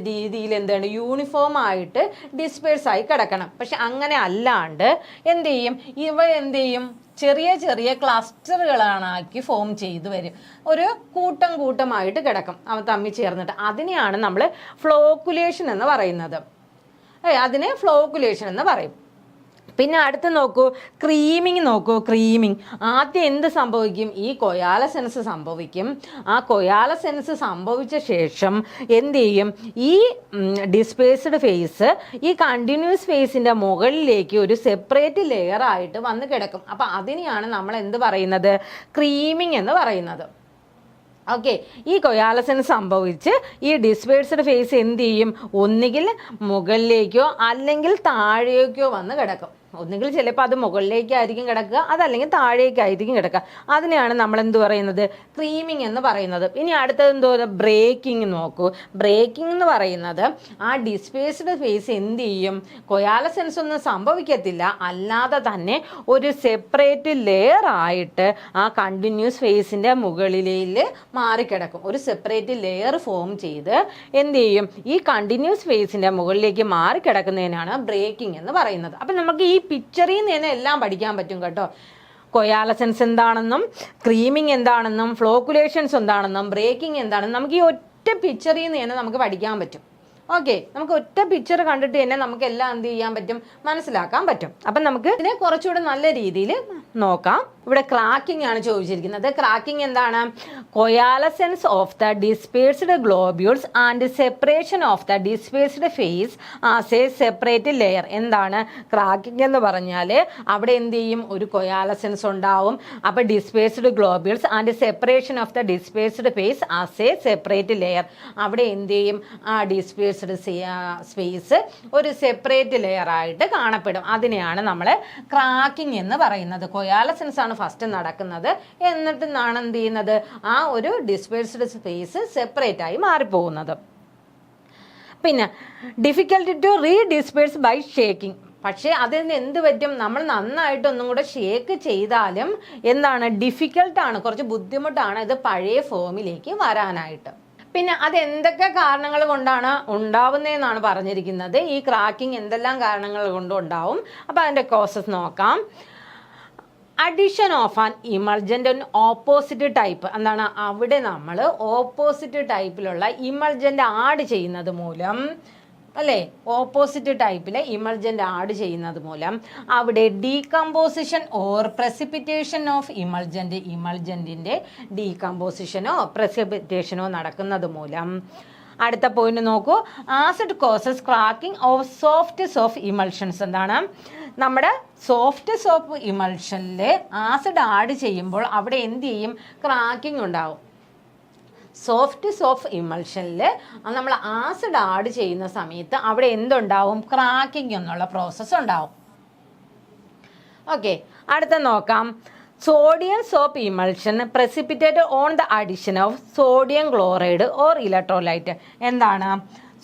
രീതിയിൽ എന്താണ് യൂണിഫോം ആയിട്ട് ഡിസ്പേഴ്സ് ആയി കിടക്കണം. പക്ഷെ അങ്ങനെ അല്ലാണ്ട് എന്ത് ചെയ്യും, ഇവ എന്ത് ചെയ്യും, ചെറിയ ചെറിയ ക്ലസ്റ്ററുകളാണാക്കി ഫോം ചെയ്ത് വരും. ഒരു കൂട്ടമായിട്ട് കിടക്കും അവ തമ്മിൽ ചേർന്നിട്ട്. അതിനെയാണ് നമ്മൾ ഫ്ലോക്കുലേഷൻ എന്ന് പറയുന്നത്. അതിനെ ഫ്ലോക്കുലേഷൻ എന്ന് പറയും. പിന്നെ അടുത്ത് നോക്കൂ, ക്രീമിങ്. ആദ്യം എന്ത് സംഭവിക്കും, ഈ കൊയാലസെൻസ് സംഭവിക്കും. ആ കൊയാലസെൻസ് സംഭവിച്ച ശേഷം എന്ത് ചെയ്യും, ഈ ഡിസ്പേസ്ഡ് ഫേസ് ഈ കണ്ടിന്യൂസ് ഫേസിൻ്റെ മുകളിലേക്ക് ഒരു സെപ്പറേറ്റ് ലെയർ ആയിട്ട് വന്ന് കിടക്കും. അപ്പം അതിനെയാണ് നമ്മൾ എന്ത് പറയുന്നത്, ക്രീമിങ് എന്ന് പറയുന്നത്. ഓക്കെ, ഈ കൊയാലസെൻസ് സംഭവിച്ച് ഈ ഡിസ്പേഴ്സ്ഡ് ഫേസ് എന്ത് ചെയ്യും, ഒന്നുകിൽ മുകളിലേക്കോ അല്ലെങ്കിൽ താഴേക്കോ വന്ന് കിടക്കും. ഒന്നുകിൽ ചിലപ്പോൾ അത് മുകളിലേക്കായിരിക്കും കിടക്കുക, അതല്ലെങ്കിൽ താഴേക്കായിരിക്കും കിടക്കുക. അതിനെയാണ് നമ്മൾ എന്ത് പറയുന്നത്, ക്രീമിങ് എന്ന് പറയുന്നത്. ഇനി അടുത്തത് എന്തോ, ബ്രേക്കിംഗ് നോക്കൂ. ബ്രേക്കിംഗ് എന്ന് പറയുന്നത് ആ ഡിസ്പേസ്ഡ് ഫേസ് എന്ത് ചെയ്യും, കൊയാലസെൻസ് ഒന്നും സംഭവിക്കത്തില്ല, അല്ലാതെ തന്നെ ഒരു സെപ്പറേറ്റ് ലെയർ ആയിട്ട് ആ കണ്ടിന്യൂസ് ഫേസിൻ്റെ മുകളിലേക്ക് മാറിക്കിടക്കും. ഒരു സെപ്പറേറ്റ് ലെയർ ഫോം ചെയ്ത് എന്ത് ചെയ്യും, ഈ കണ്ടിന്യൂസ് ഫേസിൻ്റെ മുകളിലേക്ക് മാറിക്കിടക്കുന്നതിനാണ് ബ്രേക്കിംഗ് എന്ന് പറയുന്നത്. അപ്പം നമുക്ക് ഈ പിക്ചറിൽ നിന്ന് തന്നെ എല്ലാം പഠിക്കാൻ പറ്റും കേട്ടോ. കൊയാലസെൻസ് എന്താണെന്നും ക്രീമിങ് എന്താണെന്നും ഫ്ലോക്കുലേഷൻസ് എന്താണെന്നും ബ്രേക്കിംഗ് എന്താണെന്നും നമുക്ക് ഈ ഒറ്റ പിക്ചറിൽ നിന്ന് തന്നെ നമുക്ക് പഠിക്കാൻ പറ്റും. ഓക്കെ, നമുക്ക് ഒറ്റ പിക്ചർ കണ്ടിട്ട് തന്നെ നമുക്ക് എല്ലാം എന്ത് ചെയ്യാൻ പറ്റും, മനസ്സിലാക്കാൻ പറ്റും. അപ്പം നമുക്ക് ഇതിനെ കുറച്ചുകൂടെ നല്ല രീതിയിൽ നോക്കാം. ഇവിടെ ക്രാക്കിംഗ് ആണ് ചോദിച്ചിരിക്കുന്നത്. ക്രാക്കിംഗ് എന്താണ്, coalescence of the dispersed globules and separation of the dispersed phase as a separate layer. എന്താണ് ക്രാക്കിംഗ് എന്ന് പറഞ്ഞാൽ, അവിടെ എന്ത് ചെയ്യും, ഒരു കൊയാലസെൻസ് ഉണ്ടാവും. അപ്പോൾ dispersed globules and separation of the dispersed phase as a separate layer. അവിടെ എന്ത് ചെയ്യും, ആ ഡിസ്പേഴ്സ്ഡ് സ്പേസ് ഒരു സെപ്പറേറ്റ് ലെയർ ആയിട്ട് കാണപ്പെടും. അതിനെയാണ് നമ്മൾ ക്രാക്കിംഗ് എന്ന് പറയുന്നത്. കൊയാലസെൻസ് ആണ് ഫസ്റ്റ് നടക്കുന്നത്, എന്നിട്ട് നാണ് എന്ത് ചെയ്യുന്നത്, ആ ഒരു ഡിസ്പേഴ്സ്ഡ് സ്പേസ് സെപ്പറേറ്റ് ആയി മാറിപ്പോകുന്നത്. പിന്നെ ഡിഫിക്കൽട്ടി ടു റീഡിസ്പേഴ്സ് ബൈ ഷേക്കിംഗ്. പക്ഷേ അതിന് എന്ത് പറ്റും, നമ്മൾ നന്നായിട്ട് ഒന്നും കൂടെ ഷേക്ക് ചെയ്താലും എന്താണ്, ഡിഫിക്കൽട്ടാണ്, കുറച്ച് ബുദ്ധിമുട്ടാണ് ഇത് പഴയ ഫോമിലേക്ക് വരാനായിട്ട്. പിന്നെ അതെന്തൊക്കെ കാരണങ്ങൾ കൊണ്ടാണ് ഉണ്ടാവുന്നതെന്നാണ് പറഞ്ഞിരിക്കുന്നത്. ഈ ക്രാക്കിംഗ് എന്തെല്ലാം കാരണങ്ങൾ കൊണ്ടും ഉണ്ടാവും. അപ്പോൾ അതിൻ്റെ കോസസ് നോക്കാം. Addition of an emulgent opposite type. എന്താണ്, അവിടെ നമ്മൾ ഓപ്പോസിറ്റ് ടൈപ്പിലുള്ള ഇമൾജൻ്റ് ആഡ് ചെയ്യുന്നത് മൂലം, അല്ലേ, ഓപ്പോസിറ്റ് ടൈപ്പിലെ ഇമൾജൻ്റ് ആഡ് ചെയ്യുന്നത് മൂലം അവിടെ ഡീകമ്പോസിഷൻ ഓർ പ്രസിപ്പിറ്റേഷൻ ഓഫ് ഇമൾജൻറ്റിൻ്റെ ഡീകമ്പോസിഷനോ പ്രസിപ്പിറ്റേഷനോ നടക്കുന്നത് മൂലം. അടുത്ത പോയിന്റ് നോക്കൂ, acid causes cracking of soaps of emulsions. എന്താണ്, നമ്മുടെ സോഫ്റ്റ്സ് ഓഫ് ഇമൾഷനിൽ ആസിഡ് ആഡ് ചെയ്യുമ്പോൾ അവിടെ എന്ത് ചെയ്യും, ക്രാക്കിംഗ് ഉണ്ടാവും. സോഫ്റ്റ്സ് ഓഫ് ഇമൾഷനിൽ നമ്മൾ ആസിഡ് ആഡ് ചെയ്യുന്ന സമയത്ത് അവിടെ എന്തുണ്ടാവും, ക്രാക്കിംഗ് എന്നുള്ള പ്രോസസ്സ് ഉണ്ടാവും. ഓക്കെ, അടുത്ത നോക്കാം. Sodium soap emulsion precipitate on the addition of sodium chloride or electrolyte. എന്താണ്,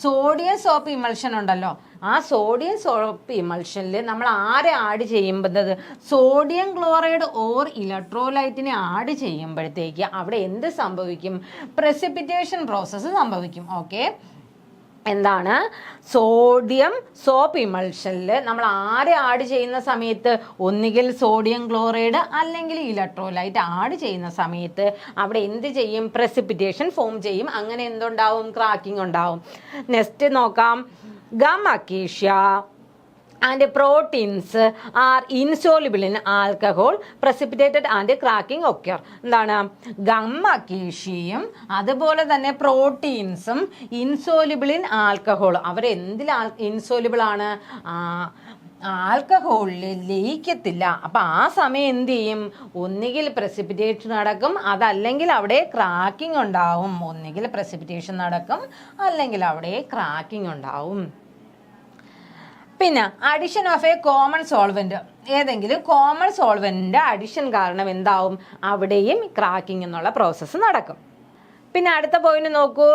സോഡിയം സോപ്പ് ഇമൾഷൻ ഉണ്ടല്ലോ, ആ സോഡിയം സോപ്പ് ഇമൾഷനിൽ നമ്മൾ ആരെ ആഡ് ചെയ്യുന്നത്, സോഡിയം ക്ലോറൈഡ് ഓർ ഇലക്ട്രോലൈറ്റിനെ ആഡ് ചെയ്യുമ്പോഴത്തേക്ക് അവിടെ എന്ത് സംഭവിക്കും, പ്രസിപ്പിറ്റേഷൻ പ്രോസസ്സ് സംഭവിക്കും. ഓക്കെ, എന്താണ്, സോഡിയം സോപ്പ് ഇമൾഷനിൽ നമ്മൾ ആരെ ആഡ് ചെയ്യുന്ന സമയത്ത് ഒന്നുകിൽ സോഡിയം ക്ലോറൈഡ് അല്ലെങ്കിൽ ഇലക്ട്രോലൈറ്റ് ആഡ് ചെയ്യുന്ന സമയത്ത് അവിടെ എന്ത് ചെയ്യും, പ്രസിപ്പിറ്റേഷൻ ഫോം ചെയ്യും. അങ്ങനെ എന്തുണ്ടാവും, ക്രാക്കിംഗ് ഉണ്ടാവും. നെക്സ്റ്റ് നോക്കാം, gum acacia and proteins are insoluble in alcohol, precipitated and cracking occur. എന്താണ് ഗം അക്കേഷ്യയും അതുപോലെ തന്നെ പ്രോട്ടീൻസും ഇൻസോലിബിൾ ഇൻ ആൽക്കഹോൾ. അവരെന്തിൽ ഇൻസോലിബിൾ ആണ്? ആൽക്കഹോളിൽ ലയിക്കത്തില്ല. അപ്പം ആ സമയം എന്ത് ചെയ്യും? ഒന്നുകിൽ പ്രസിപ്പിറ്റേഷൻ നടക്കും, അതല്ലെങ്കിൽ അവിടെ ക്രാക്കിംഗ് ഉണ്ടാവും. ഒന്നുകിൽ പ്രസിപ്പിറ്റേഷൻ നടക്കും, അല്ലെങ്കിൽ അവിടെ ക്രാക്കിംഗ് ഉണ്ടാവും. പിന്നെ addition of A common solvent, ഏതെങ്കിലും കോമൺ സോൾവെന്റിന്റെ അഡിഷൻ കാരണം എന്താവും? അവിടെയും ക്രാക്കിംഗ് എന്നുള്ള പ്രോസസ്സ് നടക്കും. പിന്നെ അടുത്ത പോയിന്റ് നോക്കൂ.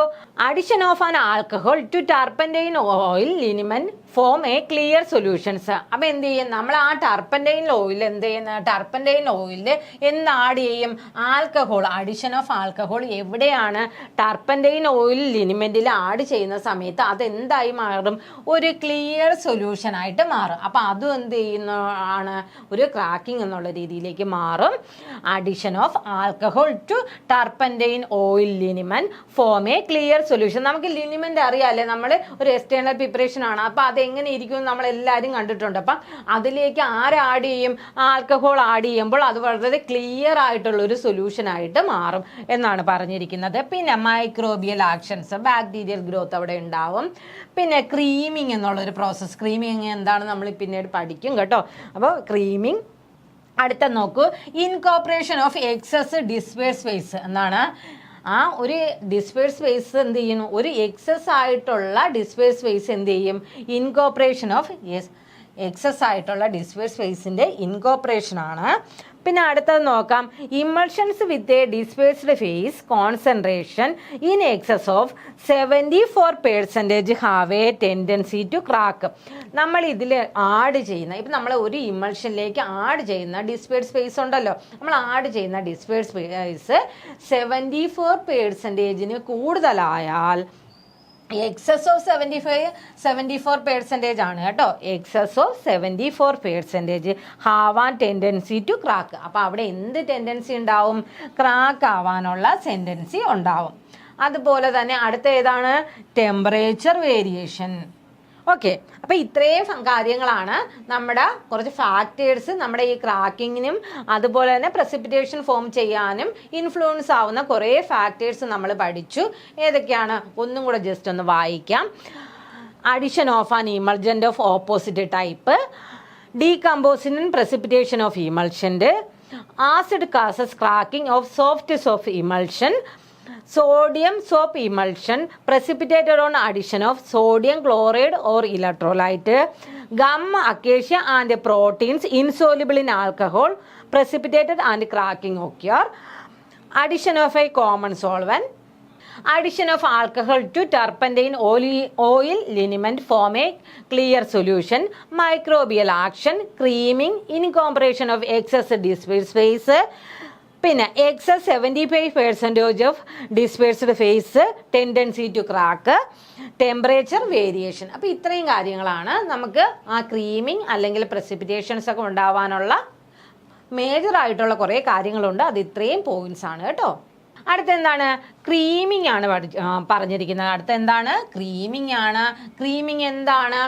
Addition of an alcohol to turpentine oil liniment form a clear solutions. അപ്പം എന്ത് ചെയ്യും? നമ്മൾ ആ ടർപ്പന്റൈൻ ഓയിൽ എന്ത് ചെയ്യുന്ന? ടർപ്പന്റൈൻ ഓയിലിൽ എന്ത് ആഡ് ചെയ്യും? ആൽക്കഹോൾ. അഡിഷൻ ഓഫ് ആൽക്കഹോൾ എവിടെയാണ്? ടർപ്പന്റൈൻ ഓയിൽ ലിനിമെന്റിൽ ആഡ് ചെയ്യുന്ന സമയത്ത് അതെന്തായി മാറും? ഒരു ക്ലിയർ സൊല്യൂഷൻ ആയിട്ട് മാറും. അപ്പം അതും എന്ത് ചെയ്യുന്നതാണ്? ഒരു ക്രാക്കിംഗ് എന്നുള്ള രീതിയിലേക്ക് മാറും. Addition of alcohol to turpentine oil liniment form a clear solution. നമുക്ക് ലിനിമെന്റ് അറിയാമല്ലേ, നമ്മൾ ഒരു എക്സ്റ്റേണൽ പ്രിപ്പറേഷൻ ആണ്. അപ്പം അതെങ്ങനെ ഇരിക്കും നമ്മൾ എല്ലാവരും കണ്ടിട്ടുണ്ട്. അപ്പം അതിലേക്ക് ആഡ് ചെയ്യും? ആൽക്കഹോൾ ആഡ് ചെയ്യുമ്പോൾ അത് വളരെ ക്ലിയർ ആയിട്ടുള്ള ഒരു സൊല്യൂഷൻ ആയിട്ട് മാറും എന്നാണ് പറഞ്ഞിരിക്കുന്നത്. പിന്നെ മൈക്രോബിയൽ ആക്ഷൻസ്, ബാക്ടീരിയൽ ഗ്രോത്ത് അവിടെ ഉണ്ടാവും. പിന്നെ ക്രീമിങ് എന്നുള്ളൊരു പ്രോസസ്സ്. ക്രീമിങ് എന്താണ് നമ്മൾ പിന്നീട് പഠിക്കും കേട്ടോ. അപ്പോൾ ക്രീമിങ്. അടുത്ത നോക്കൂ. Incorporation of excess disperse phase. എന്താണ്? ആ ഒരു ഡിസ്പേഴ്സ് ഫേസ് എന്ത് ചെയ്യുന്നു? ഒരു എക്സസ് ആയിട്ടുള്ള ഡിസ്പേഴ്സ് ഫേസ് എന്ത് ചെയ്യും? ഇൻകോർപ്പറേഷൻ ഓഫ് എക്സസ് ആയിട്ടുള്ള ഡിസ്പേഴ്സ് ഫേസിൻ്റെ ഇൻകോർപ്പറേഷൻ ആണ്. പിന്നെ അടുത്തത് നോക്കാം. Emulsions with a dispersed phase concentration in excess of 74% have a tendency to crack. നമ്മൾ ഇതിൽ ആഡ് ചെയ്യുന്ന, ഇപ്പം നമ്മൾ ഒരു ഇമൾഷനിലേക്ക് ആഡ് ചെയ്യുന്ന ഡിസ്പേഴ്സ് ഫേസ് ഉണ്ടല്ലോ, നമ്മൾ ആഡ് ചെയ്യുന്ന ഡിസ്പേഴ്സ് ഫേസ് 74% കൂടുതലായാൽ എക്സസ് ഓഫ് 74% ആണ് കേട്ടോ. Excess of 74% have an tendency to crack. അപ്പോൾ അവിടെ എന്ത് ടെൻഡൻസി ഉണ്ടാവും? ക്രാക്ക് ആവാനുള്ള ടെൻഡൻസി ഉണ്ടാവും. അതുപോലെ തന്നെ അടുത്ത ഏതാണ്? Temperature variation. ഓക്കെ, അപ്പോൾ ഇത്രയും കാര്യങ്ങളാണ് നമ്മുടെ കുറച്ച് ഫാക്ടേഴ്സ് നമ്മുടെ ഈ ക്രാക്കിങ്ങിനും അതുപോലെ തന്നെ പ്രസിപ്പിറ്റേഷൻ ഫോം ചെയ്യാനും ഇൻഫ്ലുവൻസ് ആവുന്ന കുറേ ഫാക്ടേഴ്സ് നമ്മൾ പഠിച്ചു. ഏതൊക്കെയാണ്? ഒന്നും കൂടെ ജസ്റ്റ് ഒന്ന് വായിക്കാം. Addition of an emulgent of opposite type, decomposition and precipitation of emulgent, acid causes cracking of soaps of emulsion, sodium soap emulsion precipitated on addition of sodium chloride or electrolyte, gum acacia and proteins insoluble in alcohol precipitated and cracking occur, addition of a common solvent, addition of alcohol to turpentine oil liniment form a clear solution, microbial action, creaming, incorporation of excess dispersed phase, പിന്നെ excess 75% of dispersed phase, tendency to crack, temperature variation. അപ്പോൾ ഇത്രയും കാര്യങ്ങളാണ് നമുക്ക് ആ creaming അല്ലെങ്കിൽ പ്രസിപ്പിറ്റേഷൻസ് ഒക്കെ ഉണ്ടാവാനുള്ള മേജറായിട്ടുള്ള കുറേ കാര്യങ്ങളുണ്ട്. അത് ഇത്രയും പോയിന്റ്സ് ആണ് കേട്ടോ. അടുത്ത എന്താണ്? ക്രീമിംഗ് ആണ് പറഞ്ഞിരിക്കുന്നത്. അടുത്ത എന്താണ്? ക്രീമിംഗ് ആണ്. ക്രീമിംഗ് എന്താണ്?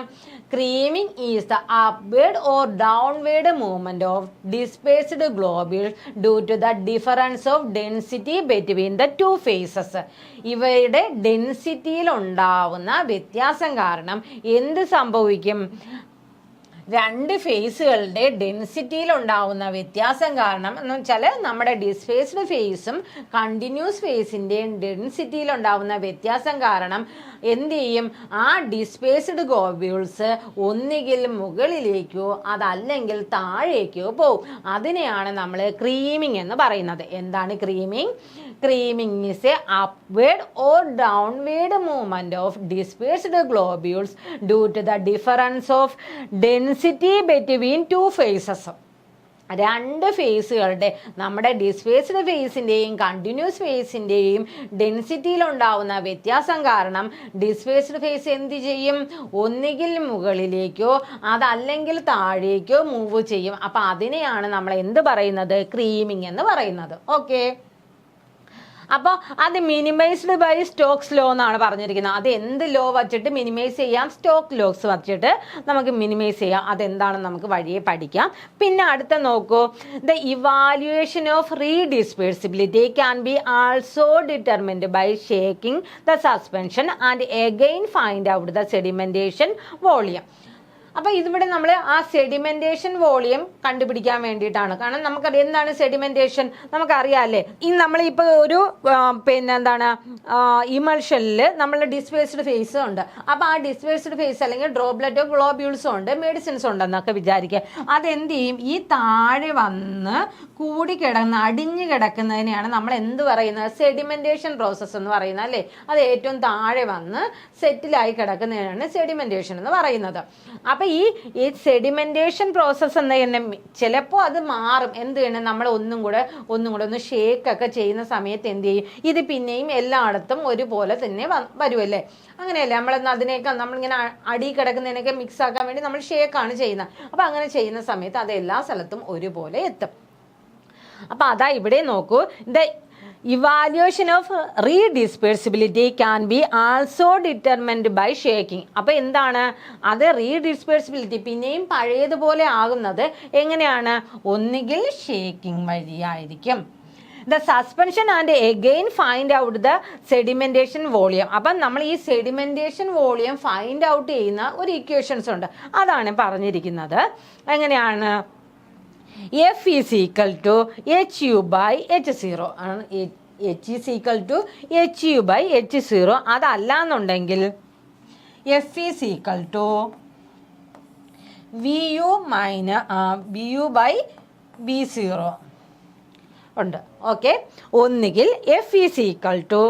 Creaming is the upward or downward movement of dispersed globules due to the difference of density between the two phases. ഇവയുടെ ഡെൻസിറ്റിയിൽ ഉണ്ടാവുന്ന വ്യത്യാസം കാരണം എന്ത് സംഭവിക്കും? രണ്ട് ഫേസുകളുടെ ഡെൻസിറ്റിയിൽ ഉണ്ടാവുന്ന വ്യത്യാസം കാരണം എന്ന് വെച്ചാൽ നമ്മുടെ ഡിസ്പേസ്ഡ് ഫേസും കണ്ടിന്യൂസ് ഫേസിൻ്റെയും ഡെൻസിറ്റിയിൽ ഉണ്ടാവുന്ന വ്യത്യാസം കാരണം എന്ത് ചെയ്യും? ആ ഡിസ്പേസ്ഡ് ഗോബ്യൂൾസ് ഒന്നുകിൽ മുകളിലേക്കോ അതല്ലെങ്കിൽ താഴേക്കോ പോവും. അതിനെയാണ് നമ്മൾ ക്രീമിംഗ് എന്ന് പറയുന്നത്. എന്താണ് creaming? Creaming is a upward or downward movement of dispersed globules due to the difference of density between two phases. രണ്ട് ഫേസുകളുടെ നമ്മുടെ ഡിസ്പേസ്ഡ് ഫേസിൻ്റെയും കണ്ടിന്യൂസ് ഫേസിൻ്റെയും ഡെൻസിറ്റിയിലുണ്ടാവുന്ന വ്യത്യാസം കാരണം ഡിസ്പേസ്ഡ് ഫേസ് എന്ത് ചെയ്യും? ഒന്നുകിൽ മുകളിലേക്കോ അതല്ലെങ്കിൽ താഴേക്കോ മൂവ് ചെയ്യും. അപ്പം അതിനെയാണ് നമ്മൾ എന്ത് പറയുന്നത്? ക്രീമിംഗ് എന്ന് പറയുന്നത്. ഓക്കെ, അപ്പോൾ അത് മിനിമൈസ്ഡ് ബൈ സ്റ്റോക്സ് ലോ എന്നാണ് പറഞ്ഞിരിക്കുന്നത്. അത് എന്ത് ലോ വച്ചിട്ട് മിനിമൈസ് ചെയ്യാം? സ്റ്റോക്ക് ലോസ് വച്ചിട്ട് നമുക്ക് മിനിമൈസ് ചെയ്യാം. അതെന്താണെന്ന് നമുക്ക് വഴിയെ പഠിക്കാം. പിന്നെ അടുത്ത നോക്കൂ, the evaluation of redispersibility can be also determined by shaking the suspension and again find out the sedimentation volume. അപ്പോൾ ഇതിവിടെ നമ്മൾ ആ സെഡിമെന്റേഷൻ വോളിയം കണ്ടുപിടിക്കാൻ വേണ്ടിയിട്ടാണ്. കാരണം നമുക്കറിയാം എന്താണ് സെഡിമെന്റേഷൻ, നമുക്കറിയാമല്ലേ. ഈ നമ്മളിപ്പോൾ ഒരു എന്താണ് ഇമൾഷനിൽ നമ്മൾ ഡിസ്പേഴ്സ്ഡ് ഫേസ് ഉണ്ട്. അപ്പോൾ ആ ഡിസ്പേഴ്സ്ഡ് ഫേസ് അല്ലെങ്കിൽ ഡ്രോപ്ലെറ്റോ ഗ്ലോബ്യൂൾസോ ഉണ്ട്, മെഡിസിൻസ് ഉണ്ടെന്നൊക്കെ വിചാരിക്കുക. അതെന്ത് ചെയ്യും? ഈ താഴെ വന്ന് കൂടിക്കിടന്ന് അടിഞ്ഞു കിടക്കുന്നതിനെയാണ് നമ്മൾ എന്ത് പറയുന്നത്? സെഡിമെന്റേഷൻ പ്രോസസ്സ് എന്ന് പറയുന്നത് അല്ലേ. അത് ഏറ്റവും താഴെ വന്ന് സെറ്റിലായി കിടക്കുന്നതിനാണ് സെഡിമെന്റേഷൻ എന്ന് പറയുന്നത്. അപ്പം ഈ സെഡിമെന്റേഷൻ പ്രോസസ്സ് എന്ന് തന്നെ ചിലപ്പോൾ അത് മാറും. എന്ത് ചെയ്യണം? നമ്മൾ ഒന്നും കൂടെ ഒന്ന് ഷേക്കൊക്കെ ചെയ്യുന്ന സമയത്ത് എന്ത് ചെയ്യും? ഇത് പിന്നെയും എല്ലായിടത്തും ഒരുപോലെ തന്നെ വരുമല്ലേ. അങ്ങനെയല്ലേ അതിനെയൊക്കെ നമ്മളിങ്ങനെ അടി കിടക്കുന്നതിനൊക്കെ മിക്സ് ആക്കാൻ വേണ്ടി നമ്മൾ ഷേക്കാണ് ചെയ്യുന്നത്. അപ്പം അങ്ങനെ ചെയ്യുന്ന സമയത്ത് അത് എല്ലാ സ്ഥലത്തും ഒരുപോലെ എത്തും. അപ്പം അതാ ഇവിടെ നോക്കൂ, evaluation of redispersibility can be also determined by shaking. അപ്പോൾ എന്താണ് അത്? റീഡിസ്പേഴ്സിബിലിറ്റി പിന്നെയും പഴയതുപോലെ ആകുന്നത് എങ്ങനെയാണ്? ഒന്നുകിൽ ഷേക്കിംഗ് വഴിയായിരിക്കും. The suspension and again find out the sedimentation volume. അപ്പം നമ്മൾ ഈ സെഡിമെന്റേഷൻ വോളിയം ഫൈൻഡ് ഔട്ട് ചെയ്യുന്ന ഒരു ഇക്വേഷൻസ് ഉണ്ട്. അതാണ് പറഞ്ഞിരിക്കുന്നത്. എങ്ങനെയാണ്? F is equal to HU by H0 ആണ്. H is equal to HU by H0. അതല്ല എന്നുണ്ടെങ്കിൽ F is equal to VU by V0 ഉണ്ട്. ഓക്കെ, ഒന്നുകിൽ F is equal to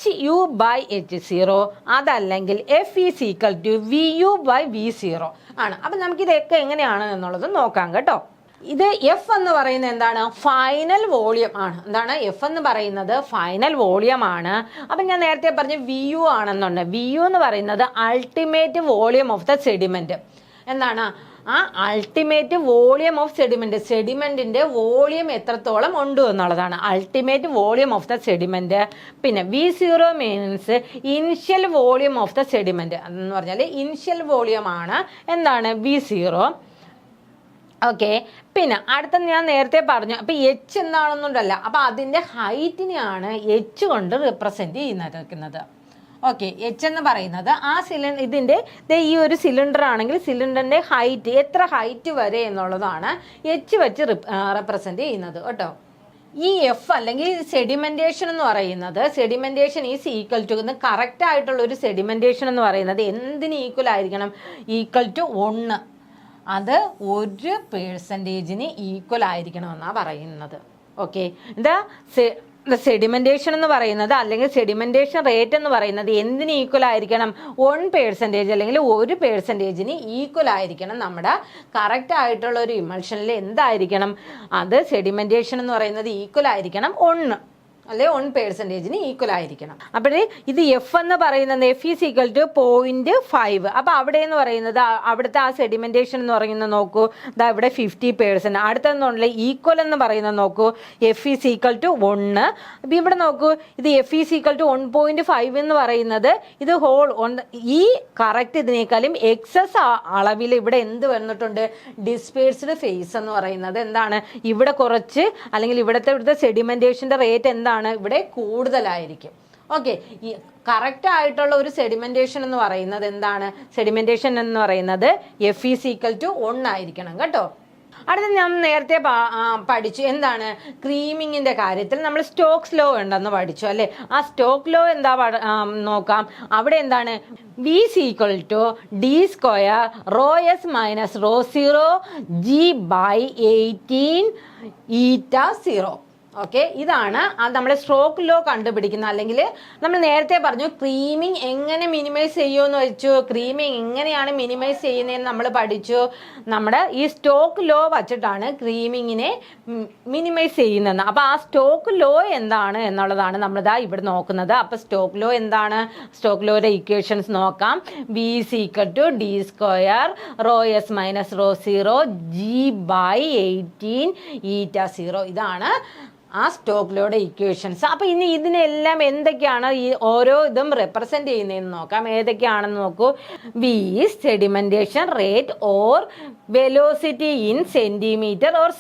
HU by H0, അതല്ലെങ്കിൽ F is equal to VU by V0 ആണ്. അപ്പം നമുക്കിതൊക്കെ എങ്ങനെയാണ് എന്നുള്ളത് നോക്കാം കേട്ടോ. ഇത് എഫ് എന്ന് പറയുന്നത് എന്താണ്? ഫൈനൽ വോളിയം ആണ്. എന്താണ് എഫ് എന്ന് പറയുന്നത്? ഫൈനൽ വോളിയം ആണ്. അപ്പം ഞാൻ നേരത്തെ പറഞ്ഞു വി യു ആണെന്നുണ്ട്. വി യു എന്ന് പറയുന്നത് ultimate volume of the sediment. എന്താണ് ആ അൾട്ടിമേറ്റ് വോളിയം ഓഫ് സെഡിമെന്റ്? സെഡിമെന്റിന്റെ വോളിയം എത്രത്തോളം ഉണ്ട് എന്നുള്ളതാണ് ultimate volume of the sediment. പിന്നെ V0 means initial volume of the sediment എന്ന് പറഞ്ഞാൽ ഇനിഷ്യൽ വോളിയം ആണ്. എന്താണ് V0. ഓക്കെ, പിന്നെ അടുത്ത ഞാൻ നേരത്തെ പറഞ്ഞു. അപ്പം എച്ച് എന്താണെന്നുണ്ടല്ല, അപ്പം അതിൻ്റെ ഹൈറ്റിനെയാണ് എച്ച് കൊണ്ട് റിപ്രസെൻറ്റ് ചെയ്യുന്നത്. ഓക്കെ, എച്ച് എന്ന് പറയുന്നത് ആ ഇതിൻ്റെ ഈ ഒരു സിലിണ്ടർ ആണെങ്കിൽ സിലിണ്ടറിൻ്റെ ഹൈറ്റ് എത്ര ഹൈറ്റ് വരെ എന്നുള്ളതാണ് എച്ച് വെച്ച് റെപ്രസെൻറ്റ് ചെയ്യുന്നത് കേട്ടോ. ഈ എഫ് അല്ലെങ്കിൽ സെഡിമെന്റേഷൻ എന്ന് പറയുന്നത്, sedimentation is equal to correct ആയിട്ടുള്ള ഒരു സെഡിമെന്റേഷൻ എന്ന് പറയുന്നത് എന്തിന് ഈക്വൽ ആയിരിക്കണം? Equal to 1. അത് 1% ഈക്വൽ ആയിരിക്കണമെന്നാണ് പറയുന്നത്. ഓക്കെ, സെഡിമെന്റേഷൻ എന്ന് പറയുന്നത് അല്ലെങ്കിൽ സെഡിമെന്റേഷൻ റേറ്റ് എന്ന് പറയുന്നത് എന്തിന് ഈക്വൽ ആയിരിക്കണം? 1% അല്ലെങ്കിൽ 1% ഈക്വൽ ആയിരിക്കണം. നമ്മുടെ കറക്റ്റ് ആയിട്ടുള്ള ഒരു ഇമൾഷനിൽ എന്തായിരിക്കണം? അത് സെഡിമെന്റേഷൻ എന്ന് പറയുന്നത് ഈക്വൽ ആയിരിക്കണം 1 അല്ലെ 1% ഈക്വൽ ആയിരിക്കണം. അപ്പോൾ ഇത് എഫ് എന്ന് പറയുന്നത് F ഈസ് ഈക്വൽ ടു 0.5. അപ്പോൾ അവിടെ എന്ന് പറയുന്നത് അവിടുത്തെ ആ സെഡിമെന്റേഷൻ എന്ന് പറയുന്നത് നോക്കൂ, ഇതാ ഇവിടെ 50%. അടുത്തെന്നുള്ള ഈക്വൽ എന്ന് പറയുന്നത് നോക്കൂ, F ഈസ് ഈക്വൽ ടു 1. അപ്പോൾ ഇവിടെ നോക്കൂ, ഇത് F ഈസ് ഈക്വൽ ടു 1.5 എന്ന് പറയുന്നത് ഇത് ഹോൾ ഈ കറക്റ്റ് ഇതിനേക്കാളും എക്സസ് അളവിൽ ഇവിടെ എന്ത് വന്നിട്ടുണ്ട്? ഡിസ്പേഴ്സ്ഡ് ഫേസ് എന്ന് പറയുന്നത് എന്താണ്? ഇവിടെ കുറച്ച് അല്ലെങ്കിൽ ഇവിടുത്തെ സെഡിമെന്റേഷൻ്റെ റേറ്റ് എന്താണ്? ഇവിടെ കൂടുതലായിരിക്കും. ഓക്കെ, ഈ കറക്റ്റ് ആയിട്ടുള്ള ഒരു സെഡിമെന്റേഷൻ എന്ന് പറയുന്നത് എന്താണ്? സെഡിമെന്റേഷൻ എന്ന് പറയുന്നത് F ഈസ് ഈക്വൽ ടു 1 ആയിരിക്കണം കേട്ടോ. അടുത്ത ഞാൻ നേരത്തെ പഠിച്ചു എന്താണ്? ക്രീമിങ്ങിൻ്റെ കാര്യത്തിൽ നമ്മൾ സ്റ്റോക്സ് ലോ ഉണ്ടെന്ന് പഠിച്ചു അല്ലേ. ആ സ്റ്റോക്ക് ലോ എന്താ നോക്കാം. അവിടെ എന്താണ്? V is equal to D square rho S minus rho 0 G by 18 eta 0. Okay, ഇതാണ് നമ്മുടെ സ്ട്രോക്ക് ലോ കണ്ടുപിടിക്കുന്നത്. അല്ലെങ്കിൽ നമ്മൾ നേരത്തെ പറഞ്ഞു ക്രീമിങ് എങ്ങനെ മിനിമൈസ് ചെയ്യുമെന്ന് വെച്ചു. ക്രീമിങ് എങ്ങനെയാണ് മിനിമൈസ് ചെയ്യുന്നതെന്ന് നമ്മൾ പഠിച്ചു. നമ്മുടെ ഈ സ്റ്റോക്ക് ലോ വച്ചിട്ടാണ് ക്രീമിങ്ങിനെ മിനിമൈസ് ചെയ്യുന്നത്. അപ്പോൾ ആ സ്റ്റോക്ക് ലോ എന്താണ് എന്നുള്ളതാണ് നമ്മളിതാ ഇവിടെ നോക്കുന്നത്. അപ്പോൾ സ്റ്റോക്ക് ലോ എന്താണ്? സ്റ്റോക്ക് ലോയുടെ ഇക്വേഷൻസ് നോക്കാം. V is equal to D square rho S minus rho 0 G by 18 eta 0. ഇതാണ് ആ സ്റ്റോക്ക് ലോയുടെ ഇക്വേഷൻസ്. അപ്പോൾ ഇനി ഇതിനെല്ലാം എന്തൊക്കെയാണ് ഈ ഓരോ ഇതും റെപ്രസെൻ്റ് ചെയ്യുന്നതെന്ന് നോക്കാം. ഏതൊക്കെയാണെന്ന് നോക്കൂ. V is sedimentation rate or velocity in centimetre or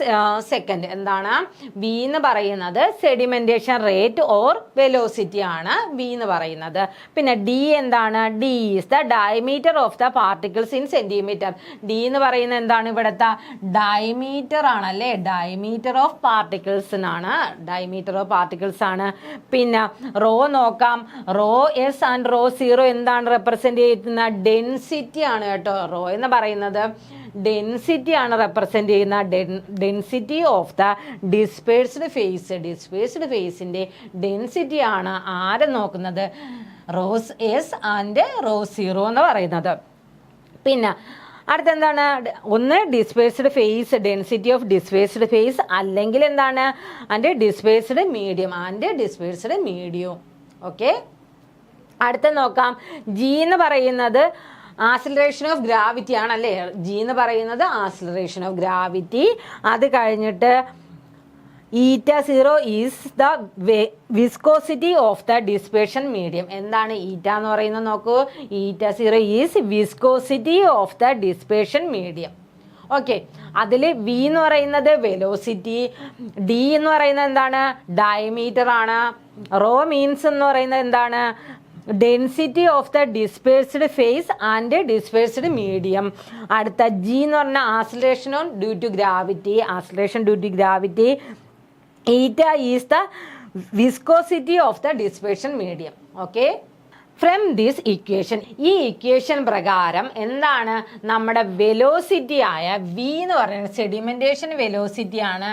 second. എന്താണ് വി എന്ന് പറയുന്നത്? സെഡിമെൻറ്റേഷൻ റേറ്റ് ഓർ വെലോസിറ്റി ആണ് വി എന്ന് പറയുന്നത്. പിന്നെ ഡി എന്താണ്? D is the diameter of the particles in centimetre. D എന്ന് പറയുന്നത് എന്താണ്? ഇവിടുത്തെ ഡയമീറ്റർ ആണല്ലേ, ഡയമീറ്റർ ഓഫ് പാർട്ടിക്കിൾസ് എന്നാണ്, ഡയമീറ്റർ ഓഫ് പാർട്ടിക്കിൾസ് ആണ്. പിന്നെ റോ നോക്കാം. Rho S and rho zero എന്താണ് റെപ്രസെന്റ് ചെയ്യുന്ന? ഡെൻസിറ്റി ആണ് കേട്ടോ. റോ എന്ന് പറയുന്നത് ഡെൻസിറ്റി ആണ് റെപ്രസെന്റ് ചെയ്യുന്ന, density of the dispersed phase. Dispersed ഫേസിന്റെ ഡെൻസിറ്റി ആണ് ആരെ നോക്കുന്നത്? Rho's S and rho zero എന്ന് പറയുന്നത്. പിന്നെ അടുത്തെന്താണ്? ഒന്ന് dispersed phase, density of dispersed phase, അല്ലെങ്കിൽ എന്താണ്? And dispersed medium, and dispersed medium. Okay, അടുത്ത നോക്കാം. ജി എന്ന് പറയുന്നത് ആക്സിലറേഷൻ ഓഫ് ഗ്രാവിറ്റി ആണല്ലേ. ജി എന്ന് പറയുന്നത് ആക്സിലറേഷൻ ഓഫ് ഗ്രാവിറ്റി. അത് കഴിഞ്ഞിട്ട് eta zero is the viscosity of the dispersion medium. എന്താണ് ഈറ്റ എന്ന് പറയുന്നത്? നോക്കൂ. ഈറ്റ zero is viscosity of the dispersion medium. Okay, അതിൽ വി എന്ന് പറയുന്നത് വെലോസിറ്റി, ഡി എന്ന് പറയുന്നത് എന്താണ്? ഡയമീറ്റർ ആണ്. റോ മീൻസ് എന്ന് പറയുന്നത് എന്താണ്? Density of the dispersed phase and dispersed medium. അടുത്ത ജി എന്ന് പറഞ്ഞാൽ acceleration on due to gravity, acceleration due to gravity. Eta is the viscosity of the dispersion medium. Okay. From this equation, ഈ equation പ്രകാരം എന്താണ്? നമ്മുടെ velocity ആയ V എന്ന് പറയുന്നത് സെഡിമെൻറ്റേഷൻ വെലോസിറ്റി ആണ്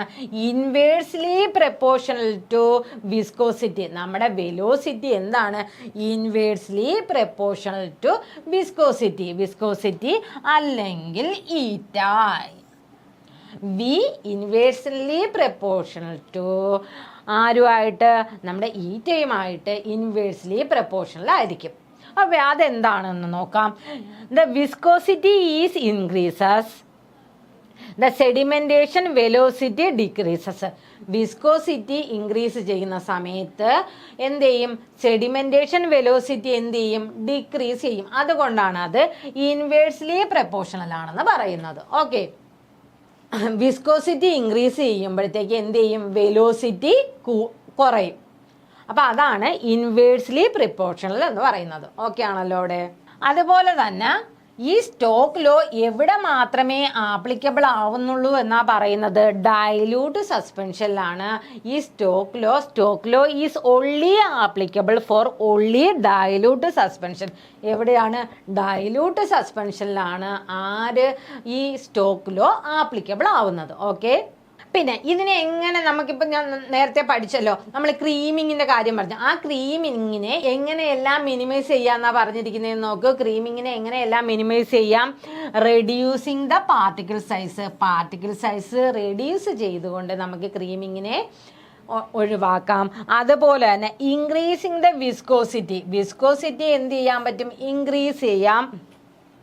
ഇൻവേഴ്സ്ലി പ്രപ്പോർഷണൽ ടു വിസ്കോസിറ്റി. നമ്മുടെ വെലോസിറ്റി എന്താണ്? Inversely proportional to viscosity. Viscosity അല്ലെങ്കിൽ eta. V inversely proportional to ആരുമായിട്ട്? നമ്മുടെ ഈറ്റയുമായിട്ട് ഇൻവേഴ്സ്ലി പ്രപ്പോർഷണൽ ആയിരിക്കും. അപ്പോൾ അതെന്താണെന്ന് നോക്കാം. The viscosity is increases, the sedimentation velocity decreases. Viscosity increase ചെയ്യുന്ന സമയത്ത് എന്ത് ചെയ്യും? സെഡിമെൻറ്റേഷൻ വെലോസിറ്റി എന്ത് ചെയ്യും? ഡിക്രീസ് ചെയ്യും. അതുകൊണ്ടാണ് അത് ഇൻവേഴ്സ്ലി പ്രപ്പോർഷണൽ ആണെന്ന് പറയുന്നത്. ഓക്കെ, വിസ്കോസിറ്റി ഇൻക്രീസ് ചെയ്യുമ്പോഴത്തേക്ക് എന്ത് ചെയ്യും? വെലോസിറ്റി കുറയും. അപ്പം അതാണ് ഇൻവേഴ്സ്ലി പ്രപ്പോർഷണൽ എന്ന് പറയുന്നത്. ഓക്കെ ആണല്ലോ അവിടെ. അതുപോലെ തന്നെ ഈ സ്റ്റോക്ക് ലോ എവിടെ മാത്രമേ ആപ്ലിക്കബിൾ ആവുന്നുള്ളൂ എന്നാ പറയുന്നത്? ഡൈല്യൂട്ട് സസ്പെൻഷനിലാണ് ഈ stock law is only applicable for only dilute suspension. എവിടെയാണ്? ഡൈല്യൂട്ട് സസ്പെൻഷനിലാണ് ഈ സ്റ്റോക്ക് ലോ ആപ്ലിക്കബിൾ ആവുന്നത്. ഓക്കെ, പിന്നെ ഇതിനെ എങ്ങനെ നമുക്കിപ്പോൾ ഞാൻ നേരത്തെ പഠിച്ചല്ലോ, നമ്മൾ ക്രീമിങ്ങിൻ്റെ കാര്യം പറഞ്ഞു. ആ ക്രീമിങ്ങിനെ എങ്ങനെയെല്ലാം മിനിമൈസ് ചെയ്യാമെന്നാണ് പറഞ്ഞിരിക്കുന്നതെന്ന് നോക്ക്. ക്രീമിങ്ങിനെ എങ്ങനെയെല്ലാം മിനിമൈസ് ചെയ്യാം? Reducing the particle size. Particle size reduce ചെയ്തുകൊണ്ട് നമുക്ക് ക്രീമിങ്ങിനെ ഒഴിവാക്കാം. അതുപോലെ തന്നെ ഇൻക്രീസിങ് ദ വിസ്കോസിറ്റി. വിസ്കോസിറ്റി എന്ത് ചെയ്യാൻ പറ്റും? ഇൻക്രീസ് ചെയ്യാം.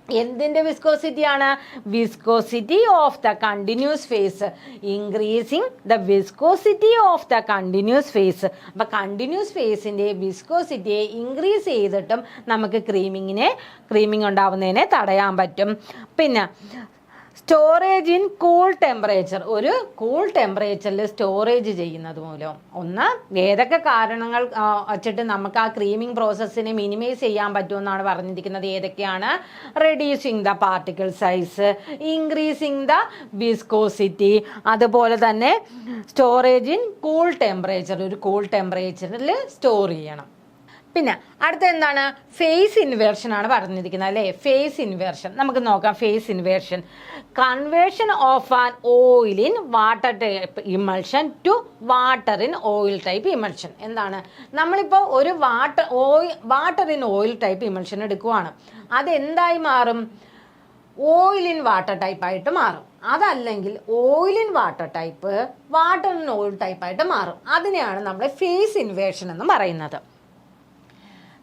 എന്തിൻ്റെ വിസ്കോസിറ്റി ആണ്? Viscosity of the continuous phase. Increasing the viscosity of the continuous phase. അപ്പം കണ്ടിന്യൂസ് ഫേസിൻ്റെ വിസ്കോസിറ്റിയെ ഇൻക്രീസ് ചെയ്തിട്ടും നമുക്ക് ക്രീമിങ് ഉണ്ടാവുന്നതിനെ തടയാൻ പറ്റും. പിന്നെ സ്റ്റോറേജ് ഇൻ കൂൾ ടെമ്പറേച്ചർ. ഒരു കൂൾ ടെമ്പറേച്ചറിൽ സ്റ്റോറേജ് ചെയ്യുന്നത് മൂലം ഏതൊക്കെ കാരണങ്ങൾ വച്ചിട്ട് നമുക്ക് ആ ക്രീമിംഗ് പ്രോസസ്സിനെ മിനിമൈസ് ചെയ്യാൻ പറ്റുമെന്നാണ് പറഞ്ഞിരിക്കുന്നത്. ഏതൊക്കെയാണ്? Reducing the particle size, increasing the viscosity, അതുപോലെ തന്നെ സ്റ്റോറേജ് ഇൻ കൂൾ ടെമ്പറേച്ചർ. ഒരു കൂൾ ടെമ്പറേച്ചറിൽ സ്റ്റോർ ചെയ്യണം. പിന്നെ അടുത്ത എന്താണ്? ഫേസ് ഇൻവേർഷൻ ആണ് പറഞ്ഞിരിക്കുന്നത് അല്ലേ. ഫേസ് ഇൻവേർഷൻ നമുക്ക് നോക്കാം. Phase inversion, conversion of an oil in water type emulsion to water in oil type emulsion. എന്താണ്? നമ്മളിപ്പോൾ ഒരു water in oil type emulsion എടുക്കുവാണ്. അതെന്തായി മാറും? ഓയിൽ ഇൻ വാട്ടർ ടൈപ്പായിട്ട് മാറും. അതല്ലെങ്കിൽ oil in water type water in oil ടൈപ്പായിട്ട് മാറും. അതിനെയാണ് നമ്മൾ ഫേസ് ഇൻവേർഷൻ എന്ന് പറയുന്നത്.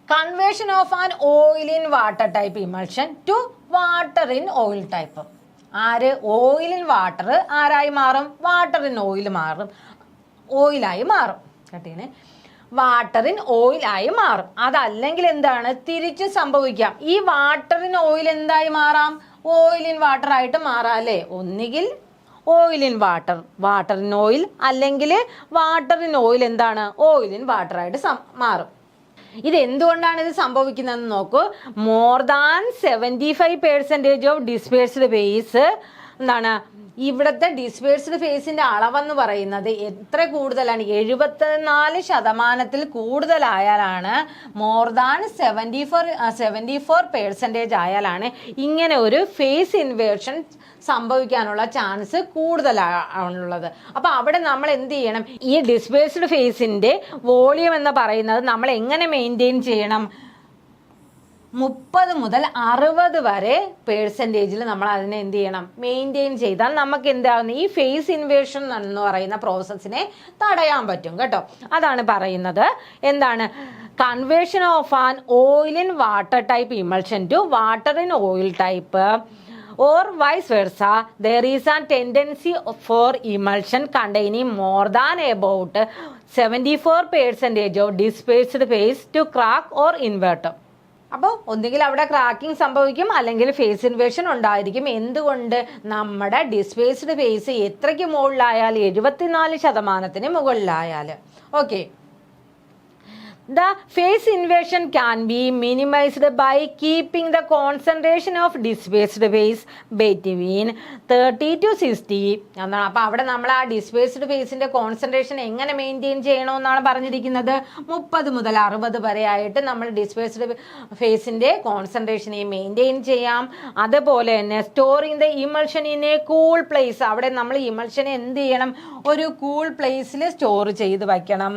Conversion of an oil in water type emulsion to water in oil type. Oil in water ആരായി മാറും? വാട്ടർ ഇൻ ഓയിൽ മാറും. ഓയിലായി മാറും. കട്ടിങ്ങനെ വാട്ടർ ഇൻ ഓയിലായി മാറും. അതല്ലെങ്കിൽ എന്താണ് തിരിച്ച് സംഭവിക്കാം. ഈ വാട്ടർ ഇൻ ഓയിൽ എന്തായി മാറാം? ഓയിൽ ഇൻ വാട്ടർ ആയിട്ട് മാറാം അല്ലേ? ഒന്നുകിൽ oil in water, water in oil, അല്ലെങ്കിൽ വാട്ടർ ഇൻ ഓയിൽ എന്താണ് ഓയിൽ ഇൻ വാട്ടർ ആയിട്ട് മാറും. ഇത് എന്തുകൊണ്ടാണ് ഇത് സംഭവിക്കുന്നതെന്ന് നോക്കൂ. More than 75% of dispersed face എന്താണ് ഇവിടുത്തെ ഡിസ്പേഴ്സ്ഡ് ഫേസിന്റെ അളവെന്ന് പറയുന്നത് എത്ര കൂടുതലാണ്? 74% കൂടുതലായാലാണ്, മോർ ദാൻ 74% ആയാലാണ് ഇങ്ങനെ ഒരു ഫേസ് ഇൻവേർഷൻ സംഭവിക്കാനുള്ള ചാൻസ് കൂടുതലാണുള്ളത്. അപ്പോൾ അവിടെ നമ്മൾ എന്ത് ചെയ്യണം? ഈ ഡിസ്പേഴ്സ്ഡ് ഫേസിന്റെ വോളിയം എന്ന് പറയുന്നത് നമ്മൾ എങ്ങനെ മെയിൻറ്റെയിൻ ചെയ്യണം? 30 മുതൽ 60 വരെ പെർസെൻറ്റേജിൽ നമ്മൾ അതിനെ എന്ത് ചെയ്യണം? മെയിൻറ്റെയിൻ ചെയ്താൽ നമുക്ക് എന്താകുന്നു? ഈ ഫേസ് ഇൻവേർഷൻ എന്ന് പറയുന്ന പ്രോസസ്സിനെ തടയാൻ പറ്റും കേട്ടോ. അതാണ് പറയുന്നത്. എന്താണ്? Conversion of an oil in water type emulsion to water in oil type or vice versa, there is a tendency for emulsion containing more than about 74% of dispersed phase to crack or invert. അപ്പോൾ ഒന്നുകിൽ അവിടെ cracking സംഭവിക്കും, അല്ലെങ്കിൽ face inversion ഉണ്ടായിരിക്കും. എന്തുകൊണ്ട്? നമ്മുടെ dispersed phase എത്രയ്ക്ക് മുകളിലായാൽ? 74% മുകളിലായാൽ. Okay. The phase inversion can be minimized by keeping the concentration of dispersed phase between 30 to 60 എന്നാണ്. അപ്പോൾ അവിടെ നമ്മൾ ആ ഡിസ്പേഴ്സ്ഡ് ഫേസിന്റെ കോൺസെൻട്രേഷൻ എങ്ങനെ മെയിൻറ്റെയിൻ ചെയ്യണമെന്നാണ് പറഞ്ഞിരിക്കുന്നത്. 30 മുതൽ 60 വരെ ആയിട്ട് നമ്മൾ ഡിസ്പേഴ്സ്ഡ് ഫേസിന്റെ കോൺസെൻട്രേഷനെ മെയിൻറ്റെയിൻ ചെയ്യാം. അതുപോലെ തന്നെ storing the emulsion in a cool place. അവിടെ നമ്മൾ ഇമൾഷനെ എന്ത് ചെയ്യണം? ഒരു കൂൾ പ്ലേസിൽ സ്റ്റോർ ചെയ്ത് വയ്ക്കണം.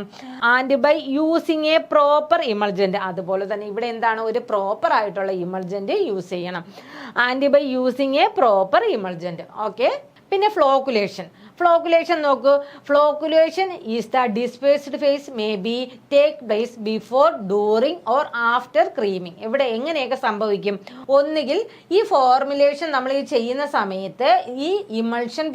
And by using a proper emulgent. അതുപോലെ തന്നെ ഇവിടെ എന്താണ്? ഒരു പ്രോപ്പർ ആയിട്ടുള്ള ഇമൾജന്റ് യൂസ് ചെയ്യണം. And by using a proper emulgent. Okay. പിന്നെ ഫ്ലോക്കുലേഷൻ നോക്കൂ. Flocculation is the dispersed phase may be take place before, during or after creaming. ഇവിടെ എങ്ങനെയൊക്കെ സംഭവിക്കും? ഒന്നുകിൽ ഈ ഫോർമുലേഷൻ നമ്മൾ ഈ ചെയ്യുന്ന സമയത്ത് ഈ ഇമൾഷൻ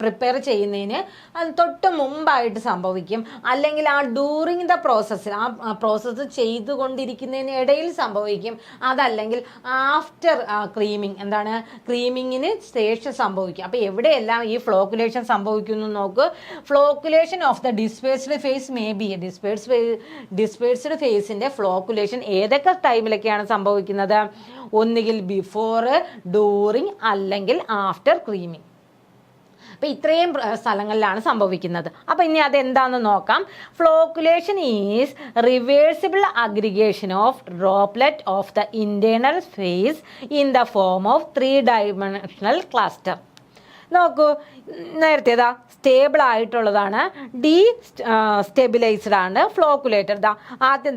പ്രിപ്പയർ ചെയ്യുന്നതിന് അത് തൊട്ട് മുമ്പായിട്ട് സംഭവിക്കും, അല്ലെങ്കിൽ ആ ഡ്യൂറിങ് ദ പ്രോസസ്സിൽ, ആ പ്രോസസ്സ് ചെയ്തുകൊണ്ടിരിക്കുന്നതിന് ഇടയിൽ സംഭവിക്കും, അതല്ലെങ്കിൽ ആഫ്റ്റർ ക്രീമിങ്, എന്താണ് ക്രീമിങ്ങിന് ശേഷം സംഭവിക്കും. അപ്പോൾ എവിടെയെല്ലാം ഈ ഫ്ലോക്കുലേഷൻ സംഭവിക്കുന്നു നോക്ക്. Flocculation of the dispersed phase may be, dispersed ഫേസിന്റെ ഫ്ലോക്കുലേഷൻ ഏതൊക്കെ ടൈമിലൊക്കെയാണ് സംഭവിക്കുന്നത്? ഒന്നുകിൽ ബിഫോർ, ഡ്യൂറിങ്, അല്ലെങ്കിൽ ആഫ്റ്റർ ക്രീമിങ്. അപ്പോൾ ഇത്രയും സ്ഥലങ്ങളിലാണ് സംഭവിക്കുന്നത്. അപ്പോൾ ഇനി അതെന്താണെന്ന് നോക്കാം. Flocculation is reversible aggregation of droplet of the internal phase in the form of 3 dimensional cluster. നോക്കൂ, നേരത്തേതാ സ്റ്റേബിൾ ആയിട്ടുള്ളതാണ്, സ്റ്റെബിലൈസ്ഡ് ആണ് ഫ്ലോക്കുലേറ്റർ. ആദ്യം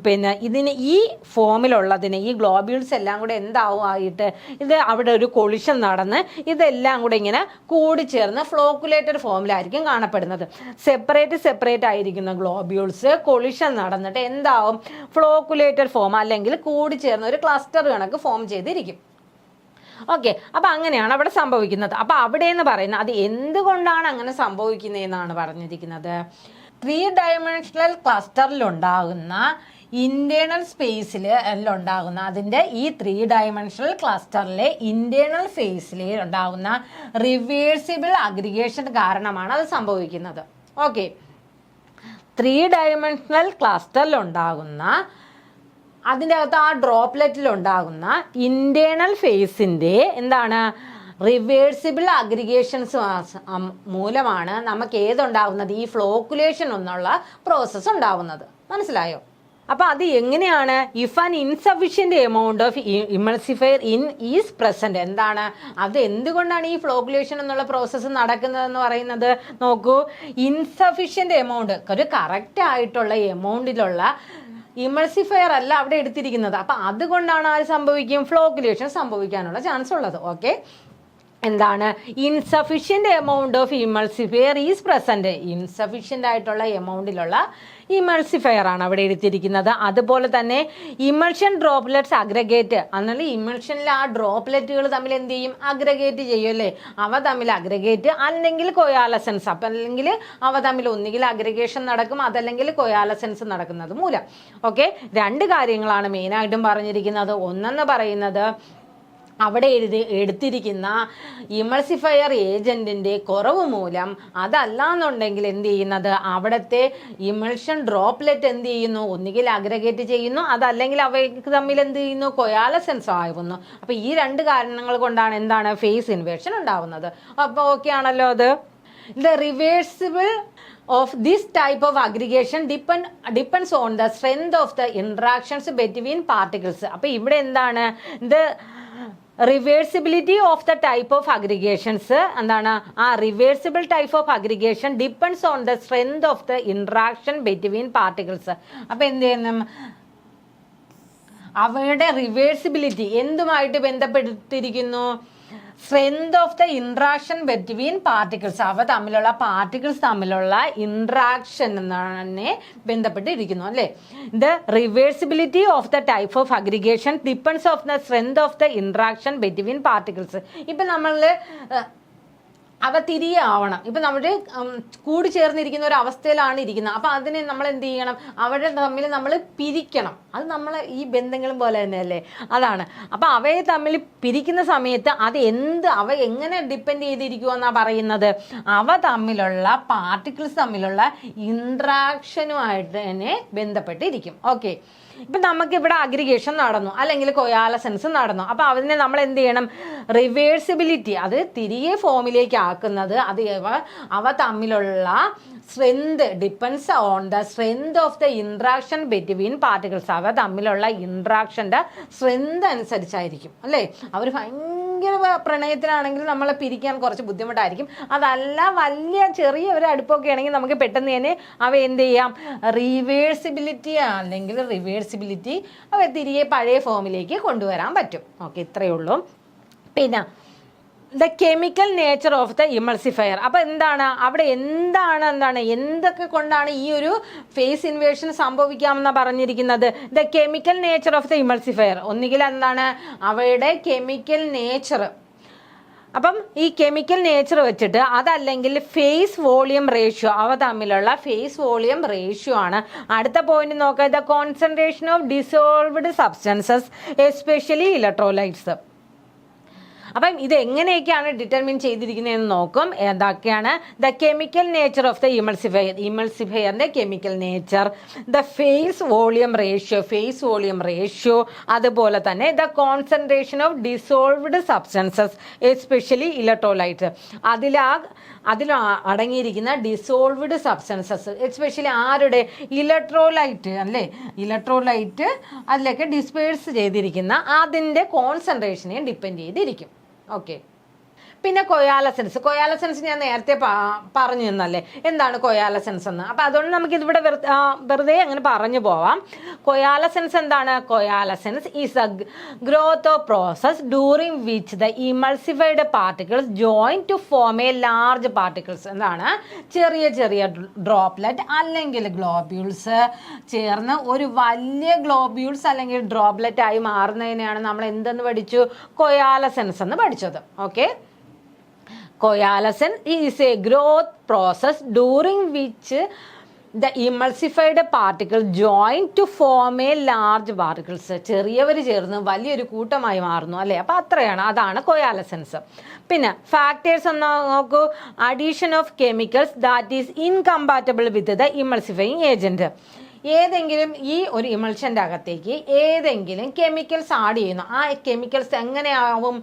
പിന്നെ ഇതിന് ഈ ഫോമിലുള്ളതിന് ഈ ഗ്ലോബ്യൂൾസ് എല്ലാം കൂടെ എന്താവും ആയിട്ട് ഇത് അവിടെ ഒരു കൊളിഷൻ നടന്ന് ഇതെല്ലാം കൂടെ ഇങ്ങനെ കൂടിച്ചേർന്ന് ഫ്ലോക്കുലേറ്റർ ഫോമിലായിരിക്കും കാണപ്പെടുന്നത്. സെപ്പറേറ്റ് ആയിരിക്കുന്ന ഗ്ലോബ്യൂൾസ് കൊളിഷൻ നടന്നിട്ട് എന്താവും? ഫ്ലോക്കുലേറ്റർ ഫോം, അല്ലെങ്കിൽ കൂടിച്ചേർന്ന് ഒരു ക്ലസ്റ്റർ കണക്ക് ഫോം ചെയ്തിരിക്കും. ഓക്കെ. അപ്പം അങ്ങനെയാണ് അവിടെ സംഭവിക്കുന്നത്. അപ്പം അവിടെ എന്ന് പറയുന്നത് അത് എന്തുകൊണ്ടാണ് അങ്ങനെ സംഭവിക്കുന്നതെന്നാണ് പറഞ്ഞിരിക്കുന്നത്. 3 ഡയമെൻഷണൽ ക്ലസ്റ്ററിലുണ്ടാകുന്ന ഇന്റേണൽ സ്പേസിൽ ഉണ്ടാകുന്ന അതിൻ്റെ ഈ 3 ഡയമെൻഷണൽ ക്ലസ്റ്ററിലെ ഇന്റേണൽ ഫേസിൽ ഉണ്ടാകുന്ന റിവേഴ്സിബിൾ അഗ്രിഗേഷൻ കാരണമാണ് അത് സംഭവിക്കുന്നത്. ഓക്കെ. 3 ഡയമെൻഷണൽ ക്ലസ്റ്ററിലുണ്ടാകുന്ന അതിൻ്റെ അകത്ത് ആ ഡ്രോപ്ലെറ്റിലുണ്ടാകുന്ന ഇന്റേണൽ ഫേസിൻ്റെ എന്താണ് റിവേഴ്സിബിൾ അഗ്രിഗേഷൻസ് മൂലമാണ് നമുക്ക് ഏതുണ്ടാകുന്നത്? ഈ ഫ്ലോക്കുലേഷൻ എന്നുള്ള പ്രോസസ്സ് ഉണ്ടാകുന്നത്. മനസ്സിലായോ? അപ്പോൾ അത് എങ്ങനെയാണ്? If an insufficient amount of emulsifier in is present. എന്താണ് അത്? എന്തുകൊണ്ടാണ് ഈ ഫ്ലോക്കുലേഷൻ എന്നുള്ള പ്രോസസ്സ് നടക്കുന്നതെന്ന് പറയുന്നത്? നോക്കൂ, ഇൻസഫിഷ്യൻ്റ് എമൗണ്ട്, ഒരു കറക്റ്റ് ആയിട്ടുള്ള എമൗണ്ടിലുള്ള ഇമൾസിഫയർ അല്ല അവിടെ എടുത്തിരിക്കുന്നത്. അപ്പം അതുകൊണ്ടാണ് അത് സംഭവിക്കും? ഫ്ലോക്കുലേഷൻ സംഭവിക്കാനുള്ള ചാൻസ് ഉള്ളത്. ഓക്കെ. എന്താണ് insufficient amount of emulsifier is present. Insufficient ആയിട്ടുള്ള എമൗണ്ടിലുള്ള ഇമൾസിഫയർ ആണ് അവിടെ എടുത്തിരിക്കുന്നത്. അതുപോലെ തന്നെ ഇമൾഷൻ ഡ്രോപ്ലെറ്റ്സ് അഗ്രഗേറ്റ്, എന്നാൽ ഇമൾഷനിൽ ആ ഡ്രോപ്ലെറ്റുകൾ തമ്മിൽ എന്ത് ചെയ്യും, അഗ്രഗേറ്റ് ചെയ്യും അല്ലേ. അവ തമ്മിൽ അഗ്രഗേറ്റ് അല്ലെങ്കിൽ കൊയാലസൻസ്, അപ്പം അല്ലെങ്കിൽ അവ തമ്മിൽ ഒന്നുകിൽ അഗ്രഗേഷൻ നടക്കും, അതല്ലെങ്കിൽ കൊയാലസൻസ് നടക്കുന്നത് മൂലം. ഓക്കെ, രണ്ട് കാര്യങ്ങളാണ് മെയിനായിട്ടും പറഞ്ഞിരിക്കുന്നത്. ഒന്നെന്ന് പറയുന്നത് അവിടെ എടുത്തിരിക്കുന്ന ഇമൾസിഫയർ ഏജൻറ്റിൻ്റെ കുറവ് മൂലം, അതല്ല എന്നുണ്ടെങ്കിൽ എന്ത് ചെയ്യുന്നത്, അവിടുത്തെ ഇമൾഷൻ ഡ്രോപ്ലെറ്റ് എന്ത് ചെയ്യുന്നു, ഒന്നുകിൽ അഗ്രഗേറ്റ് ചെയ്യുന്നു, അതല്ലെങ്കിൽ അവയ്ക്ക് തമ്മിൽ എന്ത് ചെയ്യുന്നു, കൊയാലസൻസ് ആവുന്നു. അപ്പോൾ ഈ രണ്ട് കാരണങ്ങൾ കൊണ്ടാണ് എന്താണ് ഫേസ് ഇൻവേർഷൻ ഉണ്ടാവുന്നത്. അപ്പോൾ ഓക്കെ ആണല്ലോ അത്. The reversible of this type of aggregation depends on the strength of the interactions between particles. അപ്പോൾ ഇവിടെ എന്താണ് the reversibility of the type of aggregations എന്താണ്, ആ reversible type of aggregation depends on the strength of the interaction between particles. അപ്പോൾ എന്ത് ചെയ്യണം, അവയുടെ reversibility എന്തുമായിട്ട് ബന്ധപ്പെട്ടിരിക്കുന്നു, strength of the interaction between particles, അവ തമ്മിലുള്ള പാർട്ടിക്കിൾസ് തമ്മിലുള്ള ഇൻട്രാക്ഷൻ തന്നെ ബന്ധപ്പെട്ടിരിക്കുന്നു അല്ലേ. The reversibility of the type of aggregation depends of the strength of the interaction between particles. ഇപ്പം നമ്മൾ അവ തിരികെ ആവണം. ഇപ്പം നമ്മൾ കൂടി ചേർന്നിരിക്കുന്ന ഒരു അവസ്ഥയിലാണ് ഇരിക്കുന്നത്. അപ്പം അതിനെ നമ്മൾ എന്ത് ചെയ്യണം, അവരുടെ തമ്മിൽ നമ്മൾ പിരിക്കണം. അത് നമ്മൾ ഈ ബന്ധങ്ങളും പോലെ തന്നെയല്ലേ, അതാണ്. അപ്പം അവയെ തമ്മിൽ പിരിക്കുന്ന സമയത്ത് അത് അവ എങ്ങനെ ഡിപ്പെൻഡ് ചെയ്തിരിക്കുമെന്നാണ് പറയുന്നത്, അവ തമ്മിലുള്ള പാർട്ടിക്കിൾസ് തമ്മിലുള്ള ഇൻട്രാക്ഷനുമായിട്ട് തന്നെ ബന്ധപ്പെട്ടിരിക്കും. ഓക്കെ, ഇപ്പം നമുക്കിവിടെ അഗ്രിഗേഷൻ നടന്നു അല്ലെങ്കിൽ കൊയാലസൻസ് നടന്നു. അപ്പോൾ അതിനെ നമ്മൾ എന്ത് ചെയ്യണം, റിവേഴ്സിബിലിറ്റി, അത് തിരികെ ഫോമിലേക്ക് ആക്കുന്നത് അത് അവ തമ്മിലുള്ള strength depends on the strength of the interaction between particles. അവ തമ്മിലുള്ള ഇൻട്രാക്ഷൻ്റെ സ്ട്രെങ്ത് അനുസരിച്ചായിരിക്കും അല്ലേ. അവർ ഭയങ്കര പ്രണയത്തിലാണെങ്കിൽ നമ്മളെ പിരിക്കാൻ കുറച്ച് ബുദ്ധിമുട്ടായിരിക്കും. അതല്ല വലിയ ചെറിയ ഒരു അടുപ്പൊക്കെ ആണെങ്കിൽ നമുക്ക് പെട്ടെന്ന് തന്നെ അവ എന്ത് ചെയ്യാം, റിവേഴ്സിബിലിറ്റി അല്ലെങ്കിൽ റിവേഴ്സിബിലിറ്റി അവ തിരികെ പഴയ ഫോമിലേക്ക് കൊണ്ടുവരാൻ പറ്റും. ഓക്കെ, ഇത്രയേ ഉള്ളൂ. പിന്നെ the chemical nature of the emulsifier. അപ്പോൾ എന്താണ് അവിടെ എന്തൊക്കെ കൊണ്ടാണ് ഈ ഒരു ഫേസ് ഇൻവേർഷൻ സംഭവിക്കാമെന്നാണ് പറഞ്ഞിരിക്കുന്നത്. The chemical nature of the emulsifier, ഒന്നുകിൽ എന്താണ് അവയുടെ കെമിക്കൽ നേച്ചർ. അപ്പം ഈ കെമിക്കൽ നേച്ചർ വെച്ചിട്ട്, അതല്ലെങ്കിൽ ഫേസ് വോളിയം റേഷ്യോ, അവ തമ്മിലുള്ള ഫേസ് വോളിയം റേഷ്യോ ആണ്. അടുത്ത പോയിന്റ് നോക്കുക, the concentration of dissolved substances especially electrolytes. അപ്പം ഇത് എങ്ങനെയൊക്കെയാണ് ഡിറ്റർമിൻ ചെയ്തിരിക്കുന്നതെന്ന് നോക്കും. എന്തൊക്കെയാണ് the chemical nature of the ഇമൾസിഫയറിൻ്റെ chemical nature, the phase volume ratio, അതുപോലെ തന്നെ the concentration of dissolved substances especially electrolyte. അതിൽ അടങ്ങിയിരിക്കുന്ന ഡിസോൾവ്ഡ് സബ്സ്റ്റൻസസ് എസ്പെഷ്യലി ആരുടെ, ഇലക്ട്രോലൈറ്റ് അല്ലേ, ഇലക്ട്രോലൈറ്റ് അതിലേക്ക് ഡിസ്പേഴ്സ് ചെയ്തിരിക്കുന്ന അതിൻ്റെ കോൺസെൻട്രേഷനെ ഡിപ്പെൻഡ് ചെയ്തിരിക്കും. ഓക്കെ, പിന്നെ കൊയാലസൻസ് ഞാൻ നേരത്തെ പറഞ്ഞു തന്നല്ലേ എന്താണ് കൊയാലസൻസ് എന്ന്. അപ്പം അതുകൊണ്ട് നമുക്കിതിവിടെ വെറുതെ അങ്ങനെ പറഞ്ഞു പോവാം. കൊയാലസൻസ് എന്താണ്, coalescence is a growth of process during which the emulsified particles join to form a large particles. എന്താണ്, ചെറിയ ഡ്രോപ്ലെറ്റ് അല്ലെങ്കിൽ ഗ്ലോബ്യൂൾസ് ചേർന്ന് ഒരു വലിയ ഗ്ലോബ്യൂൾസ് അല്ലെങ്കിൽ ഡ്രോപ്ലെറ്റ് ആയി മാറുന്നതിനെയാണ് നമ്മൾ എന്തെന്ന് പഠിച്ചു, കൊയാലസൻസ് എന്ന് പഠിച്ചത്. Okay, coalescence is a growth process during which the emulsified particles join to form a large particles. ചെറിയവർ ചേർന്ന് വലിയൊരു കൂട്ടമായി മാറുന്നു അല്ലേ. അപ്പോൾ അതാണ് കൊയാലസൻസ്. പിന്നെ ഫാക്ടേഴ്സ് ഒന്ന് നോക്കൂ, addition of chemicals that is incompatible with the emulsifying agent. ഏതെങ്കിലും ഈ ഒരു ഇമൾഷൻ്റെ അകത്തേക്ക് ഏതെങ്കിലും കെമിക്കൽസ് ആഡ് ചെയ്യുന്നു, ആ കെമിക്കൽസ് എങ്ങനെയാവും,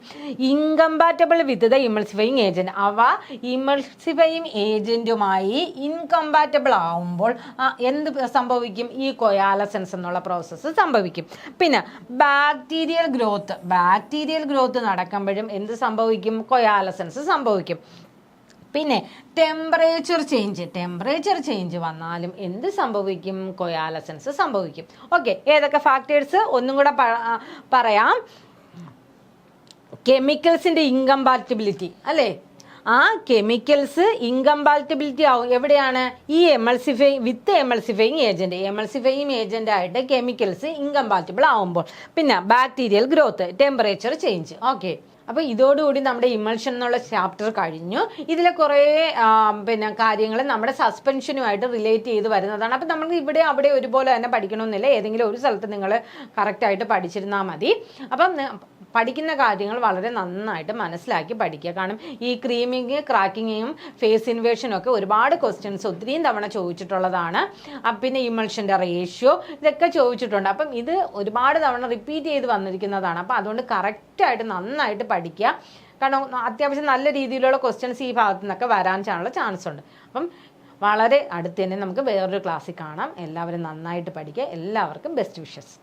incompatible with the emulsifying agent. അവ ഇമൾസിഫയിങ് ഏജൻറ്റുമായി ഇൻകമ്പാറ്റബിൾ ആവുമ്പോൾ എന്ത് സംഭവിക്കും, ഈ കൊയാലസൻസ് എന്നുള്ള പ്രോസസ്സ് സംഭവിക്കും. പിന്നെ ബാക്ടീരിയൽ ഗ്രോത്ത് നടക്കുമ്പോഴും എന്ത് സംഭവിക്കും, കൊയാലസൻസ് സംഭവിക്കും. പിന്നെ ടെമ്പറേച്ചർ ചേഞ്ച് വന്നാലും എന്ത് സംഭവിക്കും, കൊയാലസൻസ് സംഭവിക്കും. ഓക്കെ, ഏതൊക്കെ ഫാക്ടേഴ്സ് ഒന്നും കൂടെ പറയാം. കെമിക്കൽസിൻ്റെ ഇൻകമ്പാറ്റബിലിറ്റി അല്ലേ, ആ കെമിക്കൽസ് ഇൻകമ്പാറ്റബിലിറ്റി ആവും എവിടെയാണ്, ഈ എമൾസിഫയിങ് ഏജന്റ് ആയിട്ട് കെമിക്കൽസ് ഇൻകമ്പാറ്റബിൾ ആവുമ്പോൾ. പിന്നെ bacterial growth, temperature change. Okay, അപ്പോൾ ഇതോടുകൂടി നമ്മുടെ ഇമൾഷൻ എന്നുള്ള ചാപ്റ്റർ കഴിഞ്ഞു. ഇതിലെ കുറേ കാര്യങ്ങൾ നമ്മുടെ സസ്പെൻഷനുമായിട്ട് റിലേറ്റ് ചെയ്ത് വരുന്നതാണ്. അപ്പം നമുക്ക് ഇവിടെ അവിടെ ഒരുപോലെ തന്നെ പഠിക്കണമെന്നില്ല, ഏതെങ്കിലും ഒരു സ്ഥലത്ത് നിങ്ങൾ കറക്റ്റായിട്ട് പഠിച്ചിരുന്നാൽ മതി. അപ്പം പഠിക്കുന്ന കാര്യങ്ങൾ വളരെ നന്നായിട്ട് മനസ്സിലാക്കി പഠിക്കുക. കാരണം ഈ ക്രീമിങ്, ക്രാക്കിങ്ങും ഫേസ് ഇൻവേഷനും ഒക്കെ ഒരുപാട് ക്വസ്റ്റ്യൻസ് ഒത്തിരിയും തവണ ചോദിച്ചിട്ടുള്ളതാണ്. പിന്നെ ഇമൾഷൻ്റെ റേഷ്യോ ഇതൊക്കെ ചോദിച്ചിട്ടുണ്ട്. അപ്പം ഇത് ഒരുപാട് തവണ റിപ്പീറ്റ് ചെയ്ത് വന്നിരിക്കുന്നതാണ്. അപ്പം അതുകൊണ്ട് കറക്റ്റായിട്ട് നന്നായിട്ട് പഠിക്കുക. കാരണം അത്യാവശ്യം നല്ല രീതിയിലുള്ള ക്വസ്റ്റ്യൻസ് ഈ ഭാഗത്തു നിന്നൊക്കെ വരാൻ ചാൻസ് ഉണ്ട്. അപ്പം വളരെ അടുത്ത് തന്നെ നമുക്ക് വേറൊരു ക്ലാസ്സിൽ കാണാം. എല്ലാവരും നന്നായിട്ട് പഠിക്കുക. എല്ലാവർക്കും ബെസ്റ്റ് വിഷസ്.